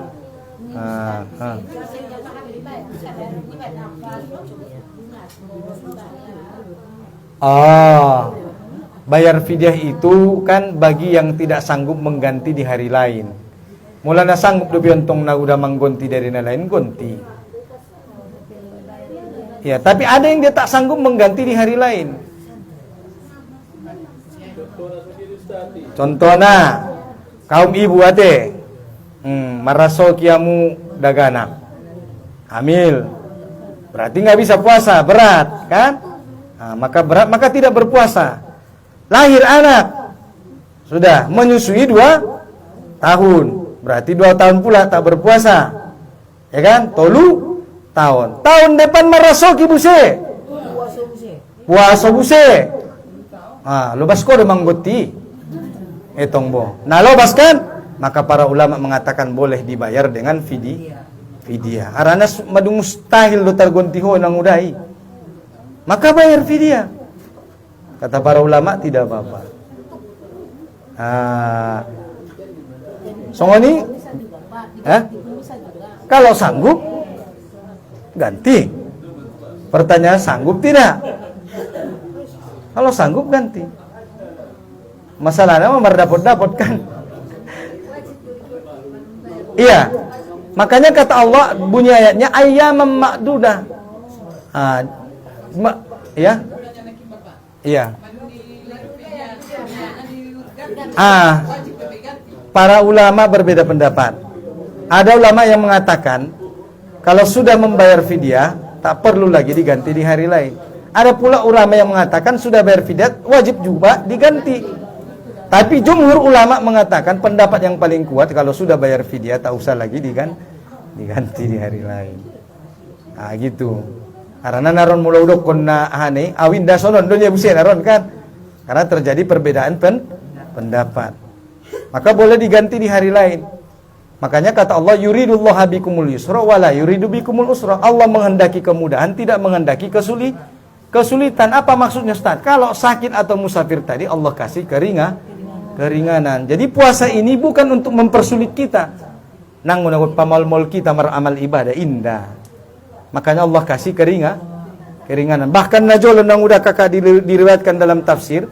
Bayar fidyah itu kan bagi yang tidak sanggup mengganti di hari lain. Mula na sanggup do biontong na udah manggonti dari na lain gonti. Ya, tapi ada yang dia tak sanggup mengganti di hari lain. Contohnya kaum ibu ate, maraso kiamu dagana, hamil, berarti nggak bisa puasa, berat, kan? Maka berat, maka tidak berpuasa. Lahir anak, sudah menyusui 2 tahun, berarti 2 tahun pula tak berpuasa, ya kan? Tolu tahun depan marasoki buse puasa buse lobas ko demang goti etong bo nah lobas kan, maka para ulama mengatakan boleh dibayar dengan fidyah arana madu mustahil do targontiho nang udai maka bayar fidyah. Kata para ulama tidak apa-apa. Songoni, Bisa juga, Pak. Diganti pun bisa juga. kalau sanggup ganti. Pertanyaan sanggup tidak? Kalau sanggup ganti. Masalahnya memang dapat kan? Iya. Makanya kata Allah bunyi ayatnya ayyaman ma'dudah. Ya. Iya. Para ulama berbeda pendapat. Ada ulama yang mengatakan kalau sudah membayar fidyah tak perlu lagi diganti di hari lain. Ada pula ulama yang mengatakan sudah bayar fidyah wajib juga diganti. Tapi jumhur ulama mengatakan pendapat yang paling kuat kalau sudah bayar fidyah tak usah lagi diganti di hari lain. Nah gitu. Karena naron mula udok konna hane awin dasonon dunia busia naron kan. Karena terjadi perbedaan pendapat. Maka boleh diganti di hari lain. Makanya kata Allah yuridullahu bikumul yusra wala yuridu bikumul usra. Allah menghendaki kemudahan, tidak menghendaki kesulitan. Apa maksudnya Ustaz? Kalau sakit atau musafir tadi Allah kasih keringanan. Jadi puasa ini bukan untuk mempersulit kita. Nang menurut pamal-mal kita meramal ibadah indah. Makanya Allah kasih keringanan. Bahkan najolon yang udah kakak diriwayatkan dalam tafsir,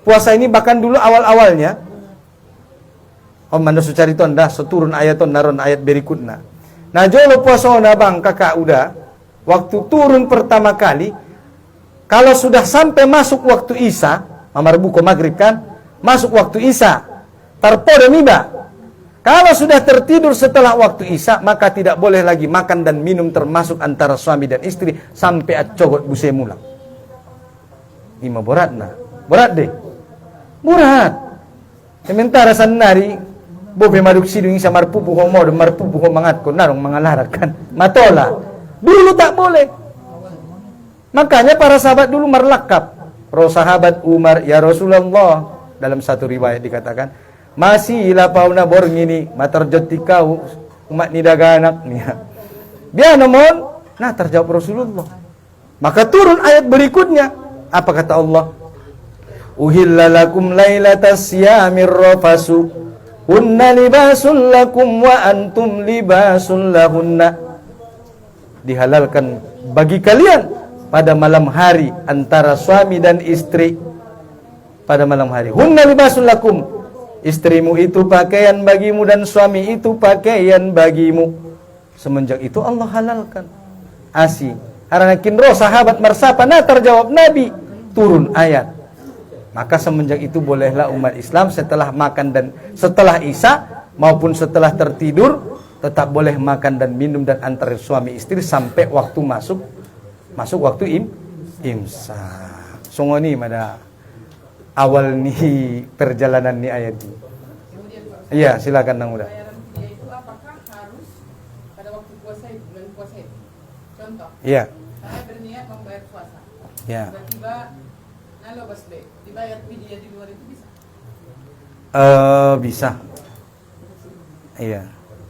puasa ini bahkan dulu awal-awalnya manusia cari tonda seturun ayaton naron ayat berikutnya. Nah jolo puasa na bang kakak udah waktu turun pertama kali kalau sudah sampai masuk waktu isya mamar buko maghrib kan masuk waktu isya terpodo miba. Kalau sudah tertidur setelah waktu isya maka tidak boleh lagi makan dan minum termasuk antara suami dan istri sampai acogot buse mulang. Ima berat deh berat. Sementara sanari bobe maduk sidung isa marpupu homo dan marpupu homangat ko narong mengalarakan matola dulu tak boleh. Makanya para sahabat dulu merlakap. Pro sahabat Umar ya Rasulullah dalam satu riwayat dikatakan masih lapau na borngini matarjot kau umat ni daganak niya. Biar namun nah terjawab Rasulullah. Maka turun ayat berikutnya. Apa kata Allah? Uhilla lakum lailatas siyamir rafasu hunna libasul lakum wa antum libasul lahunna. Dihalalkan bagi kalian pada malam hari antara suami dan istri. Pada malam hari hunna libasul lakum, istrimu itu pakaian bagimu dan suami itu pakaian bagimu. Semenjak itu Allah halalkan asi. Karena kinro sahabat mersapa nah terjawab Nabi turun ayat. Maka semenjak itu bolehlah umat Islam setelah makan dan setelah isya maupun setelah tertidur tetap boleh makan dan minum dan antar suami istri sampai waktu masuk waktu imsak. Songoni pada awal nih perjalanan nih ayat ini. Iya, silakan Nang Uda. Bayaran fidyah itu apakah harus pada waktu puasa itu, bulan puasa itu? Contoh. Iya. Saya berniat membayar puasa. Ya. Tiba-tiba nalo basbe, dibayar fidyah di luar itu bisa? Bisa. Iya.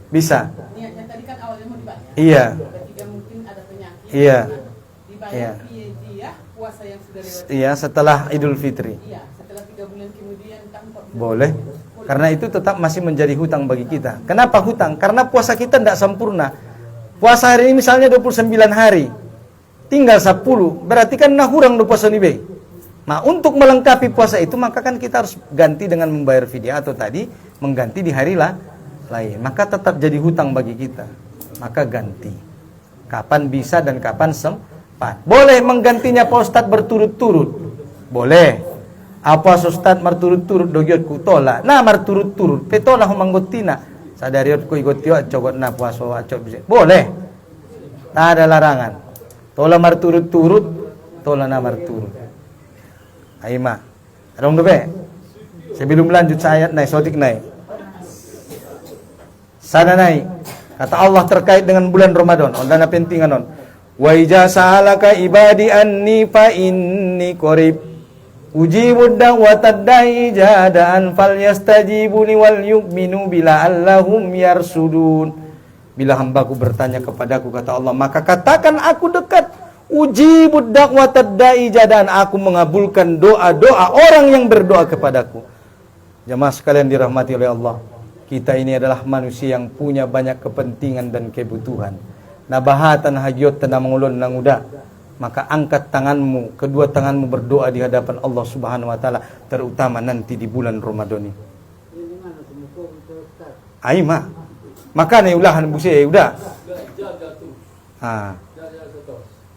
Bisa. Niatnya tadi kan awalnya mau dibayar. Iya. Ketika mungkin ada penyakit. Iya. Dibayar Iya. fidyah puasa yang sudah lewat. Iya, setelah Idul Fitri. Iya, setelah 3 bulan kemudian tanpa Boleh. Karena itu tetap masih menjadi hutang bagi kita. Kenapa hutang? Karena puasa kita tidak sempurna. Puasa hari ini misalnya 29 hari. Tinggal 10. Berarti kan hurang do puasa ni be. Nah, untuk melengkapi puasa itu maka kan kita harus ganti dengan membayar fidyah atau tadi mengganti di hari lain. Maka tetap jadi hutang bagi kita. Maka ganti. Kapan bisa dan kapan sempat. Boleh menggantinya Pak Ustadz berturut-turut. Boleh. Apa Ustaz marturut-turut dogiot ku tola. Nah marturut-turut petola humanggotina. Sadariot ku igotio cogot na puaso acot bisa. Boleh. Tak ada larangan. Tola marturut-turut, tola na marturut. Aima. Adong dobe. Sebelum lanjut ayat naik sodik naik. Sana naik. Kata Allah terkait dengan bulan Ramadan. Ondana penting anon. Wa ija sa'alaka ibadi anni fa inni qarib. Ujibud da'watad da'i jada'an falyastajibuni wal yu'minu bila allahum yarsudun. Bila hambaku bertanya kepadaku kata Allah, maka katakan aku dekat. Ujibud da'watad da'i, dan aku mengabulkan doa-doa orang yang berdoa kepadaku. Jamaah sekalian dirahmati oleh Allah, kita ini adalah manusia yang punya banyak kepentingan dan kebutuhan. Nabahatan hagiot tanah mengulun nang udah. Maka angkat tanganmu, kedua tanganmu berdoa di hadapan Allah Subhanahu wa taala, terutama nanti di bulan Ramadan ini. Aima. Makanya ulahan busi udah.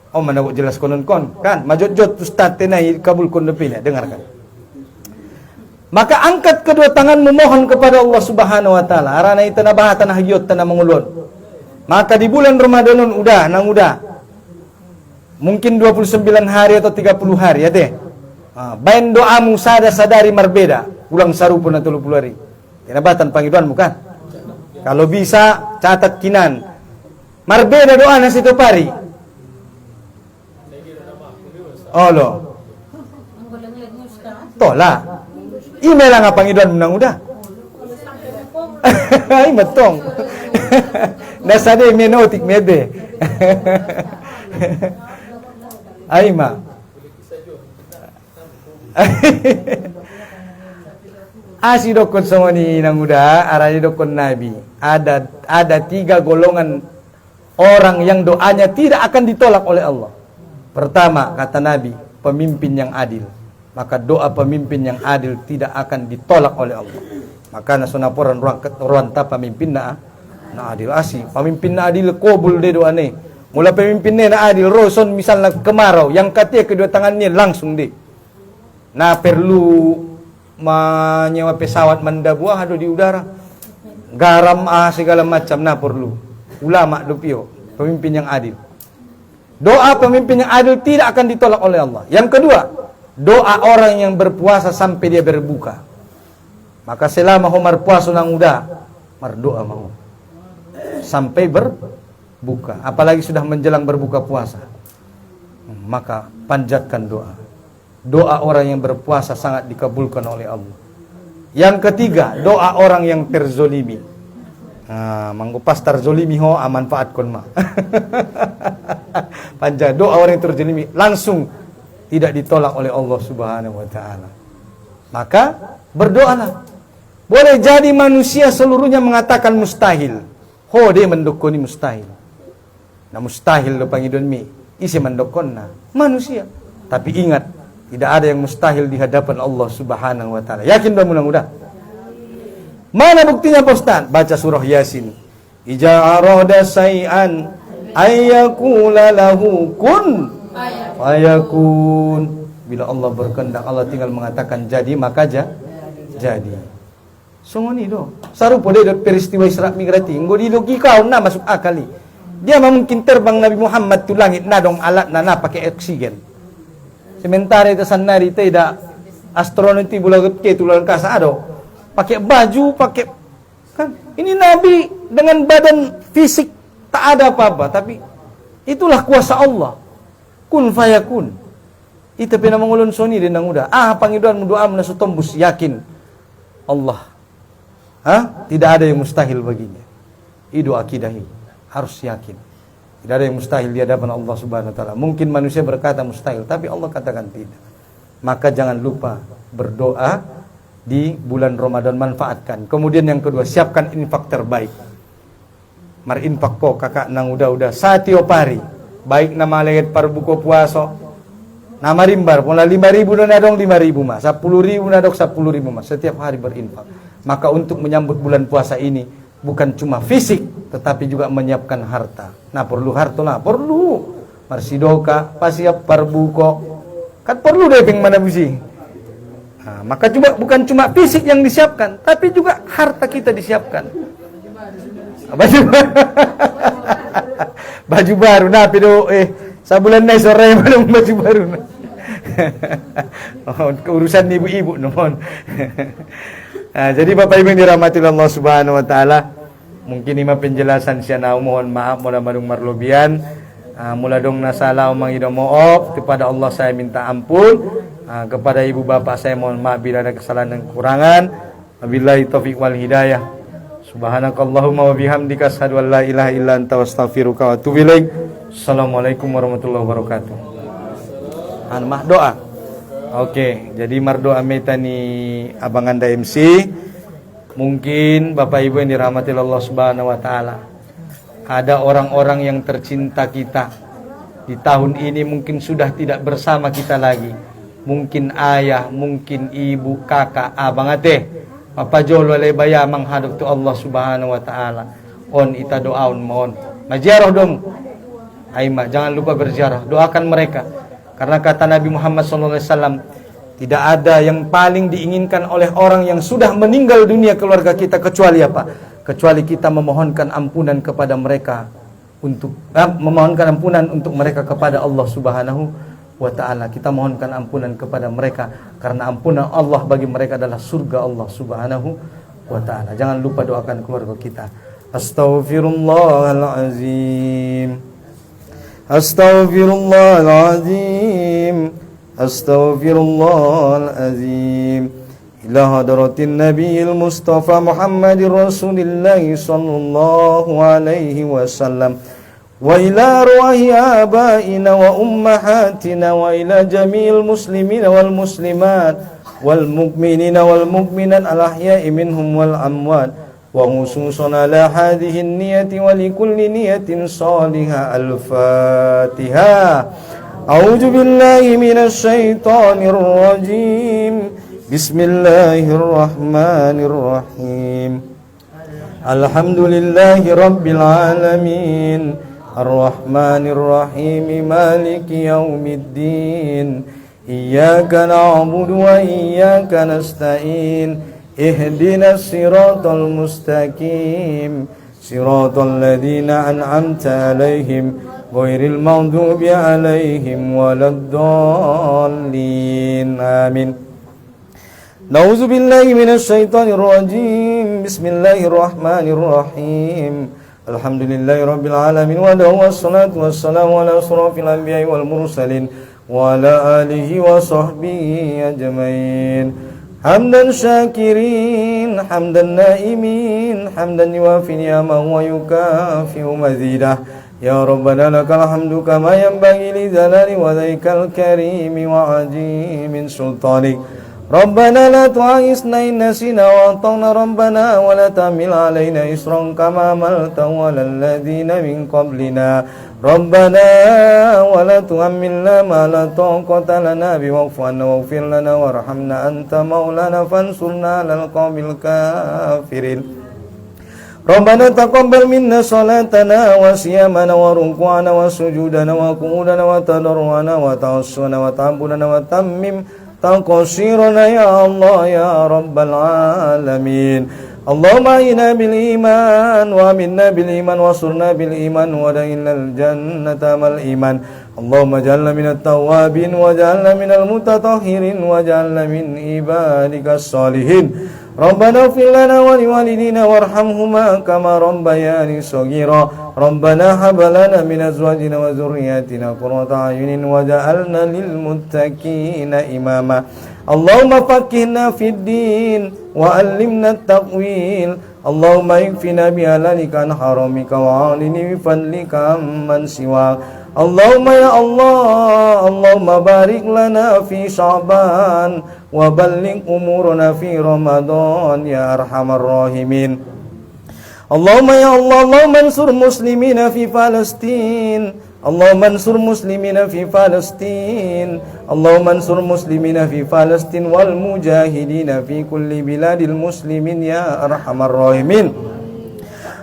Oh mana kok jelas konon kan majot-jot ustaz tenai kabul kon depinya, dengarkan. Maka angkat kedua tangan memohon kepada Allah Subhanahu wa taala. Arana itu nabahatan hagiot tanah mengulun. Maka di bulan Ramadan udah. Mungkin 29 hari atau 30 hari ya teh. Bain doamu sadari marbeda. Ulang sarupun atau 30 hari. Tinabatan panggiduan bukan? Kalau bisa catat kinan. Marbeda doa nasi topari. Oh lo. Tolah. Email nga panggiduan menang udah. Ay matong. Nasa de menotik mede. Ay ma. Asi dokon songoni nang udah, arani dokon Nabi. Ada 3 golongan orang yang doanya tidak akan ditolak oleh Allah. Pertama, kata Nabi, pemimpin yang adil. Maka doa pemimpin yang adil tidak akan ditolak oleh Allah. Maka nasunaporan ruang ta pemimpin na adil asi. Pemimpin na adil kobul de doa ne. Mula pemimpinnya na adil roson misalnya kemarau, yang katanya kedua tangannya langsung deh. Nah perlu menyewa pesawat mendabuah di udara. Garam segala macam nah perlu. Ulama dopio, pemimpin yang adil. Doa pemimpin yang adil tidak akan ditolak oleh Allah. Yang kedua, doa orang yang berpuasa sampai dia berbuka. Maka selama homar puasa nang udah, mardoa mau sampai berbuka. Apalagi sudah menjelang berbuka puasa, maka panjatkan doa. Doa orang yang berpuasa sangat dikabulkan oleh Allah. Yang ketiga, doa orang yang terzolimi. Manggo pas terzolimi ho manfaat kon ma. Panjang doa orang yang terzolimi langsung tidak ditolak oleh Allah Subhanahu wa taala. Maka berdoalah. Boleh jadi manusia seluruhnya mengatakan mustahil. Ho dia mendukuni mustahil. Nah mustahil lo pangidon mi isi mendokonna manusia. Tapi ingat, tidak ada yang mustahil di hadapan Allah Subhanahu wa taala. Yakin dah mudah-mudah? Mana buktinya Pak Ustaz? Baca surah Yasin. Ija arada say'an ayyakula lahu kun fayakun. Bila Allah berkehendak, Allah tinggal mengatakan jadi, maka jadi. Sungguh do. Sarupo de peristiwa Isra Mi'raj nggo di logika na masuk akali. Dia mungkin terbang Nabi Muhammad tu langit na dong alat na pakai oksigen. Sementara itu sanari tidak astronauti bulagut ke tulang kasa ado. Pakai baju, pakai kan. Ini Nabi dengan badan fisik tak ada apa-apa, tapi itulah kuasa Allah. Kun fayakun. Itu pina mengulun soni denang udah. Pangiduan doa menasu tembus yakin Allah. Tidak ada yang mustahil baginya. Itu akidahi. Harus yakin. Tidak ada yang mustahil di hadapan Allah Subhanahu wa taala. Mungkin manusia berkata mustahil, tapi Allah katakan tidak. Maka jangan lupa berdoa di bulan Ramadan, manfaatkan. Kemudian yang kedua, siapkan infak terbaik. Mar infak ko kakak nang udah satio pari. Baik nama leget parbuko puaso. Nama rimbar pola 5.000 na dong 5.000 mas, 10.000 na dong 10.000 mas. Setiap hari berinfak. Maka untuk menyambut bulan puasa ini bukan cuma fisik, tetapi juga menyiapkan harta. Nah perlu harta lah, perlu marsidoka, pasiap parbuko, kan perlu deh ping mana busi. Nah, maka juga bukan cuma fisik yang disiapkan, tapi juga harta kita disiapkan. Baju baru, nah pido sabulan na sore belum baju baru. Urusan ibu-ibu nomon. Nah, jadi Bapak Ibu yang dirahmati Allah Subhanahu wa taala, mungkin ini penjelasan saya mohon maaf mula madung marlobian. Mula dong nasalah mangido maaf kepada Allah, saya minta ampun. Kepada ibu bapak saya mohon maaf bila ada kesalahan dan kekurangan. Wabillahi taufiq wal hidayah. Subhanakallahumma wa bihamdika asyhadu an la ilaha illa anta astaghfiruka wa atubu ilaik. Assalamualaikum warahmatullahi wabarakatuh. Mah doa. Oke, jadi mardoa meta ni Abang Anda MC. Mungkin Bapak Ibu yang dirahmati Allah Subhanahu wa taala. Ada orang-orang yang tercinta kita di tahun ini mungkin sudah tidak bersama kita lagi. Mungkin ayah, mungkin ibu, kakak, abang ate, papa jolo le baya menghadap tu Allah Subhanahu wa taala. On ita doaun mohon. Maziarah dong. Aima, jangan lupa berziarah, doakan mereka. Karena kata Nabi Muhammad SAW, tidak ada yang paling diinginkan oleh orang yang sudah meninggal dunia keluarga kita kecuali apa? Kecuali kita memohonkan ampunan kepada mereka memohonkan ampunan untuk mereka kepada Allah Subhanahu wa taala. Kita mohonkan ampunan kepada mereka karena ampunan Allah bagi mereka adalah surga Allah Subhanahu wa taala. Jangan lupa doakan keluarga kita. Astaghfirullahalazim. Astaghfirullahalazim. Astaghfirullahalazim. Ila hadratin Nabiyil Mustafa Muhammadir Rasulillah sallallahu alaihi wasallam. Wa ila arwahi abaina wa ummahatina wa ila jami'il muslimina wal muslimat wal mu'minina wal mu'minat al ahya'i minhum wal amwat wa khususan ala hadhihi an-niyati wa li kulli niyatin salihah. Al-Fatihah. A'udzu billahi minasy syaithanir rajim. Bismillahirrahmanirrahim. Alhamdulillahi rabbil alamin. Ar-Rahmanir-Rahim. Maliki yaumiddin. Iyyaka na'budu wa iyyaka nasta'in. Ihdinas siratal mustaqim. Siratal ladzina an'amta 'alaihim ghairil maghdubi 'alaihim waladdallin. Amin. Na'udzu billahi minasy syaithanir rajim. Bismillahirrahmanirrahim. Alhamdulillahirabbil alamin wa wassalatu wassalamu ala asrofil anbiya'i wal mursalin wa ala alihi wa sahbihi ajmain. Hamdan syakirin, hamdan naimin, hamdan yuwafi ni'amahu wa yukafi'u mazidah. Ya Rabbana lakal hamdu kama yanbaghi li jalali wajhikal karimi wa azimin sultanik. Rabbana la tu'akhizna in nasina wa akhtana rabbana wa la tahmil 'alaina isran kama hamaltahu 'alal ladzina min qablina. Rabbana wa la tuhammilna ma la taqata lana bihi wa'fu 'anna waghfir lana warhamna anta maulana fansurna 'alal qaumil kafirin. Rabbana taqabbal minna salatana wa siyamana wa ruku'ana wa sujudana wa qu'udana wa tadarruana wa tawassuna wa ta'abbudana wa tammim taqsirana ya Allah ya Rabbal alamin. Allahumma inna bil iman wa minna bil iman wa surna bil iman wa dailal jannata mal iman. Allahumma ja'alna minat tawwabin wa ja'alna minal mutatahhirin wa ja'alna min ibadikas salihin. Rabbana ighfir lana wa liwalidina warhamhuma kama rabbayani shaghira. Rabbana hab lana min azwajina wa dhurriyyatina qurrata a'yunin waj'alna lil muttaqina imama. Allahumma faqihna fid din wa 'allimna at-ta'wil. Allahumma ikfina bi halalika an haramika wa 'alini bi fadlika amman siwa. Allahumma ya Allah, Allahumma barik lana fi Sya'ban wa balligh umurana fi Ramadan ya arhamar rahimin. Allahumma ya Allah, Allahumma ansur muslimina fi Palestin. Allahumma ansur muslimina fi Palestin. Allahumma ansur muslimina fi Palestin wal mujahidina fi kulli biladil muslimin ya arhamar rahimin.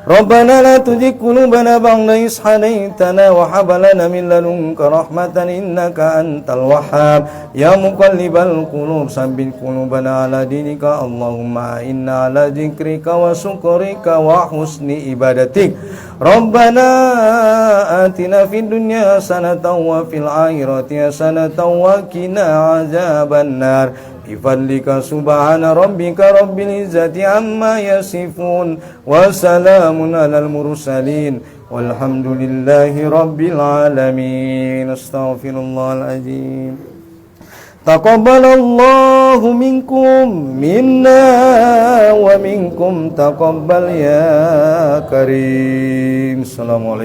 Rabbana la tuzigh qulubana ba'da idh hadaytana wa hab lana min ladunka rahmatan innaka antal wahhab. Ya muqallibal qulub tsabbit qulubana ala dinika. Allahumma inna ala dzikrika wa syukrika wa husni ibadatik. Rabbana atina fid dunya hasanatan wa fil akhirati hasanatan wa qina adzabannar. Bifadlika subhana rabbika rabbil izzati amma yasifun wa salamun alal mursalin walhamdulillahi rabbil alamin. Astaghfirullahaladzim. Taqabbalallahu minkum minna wa minkum taqabbal ya karim. Assalamualaikum.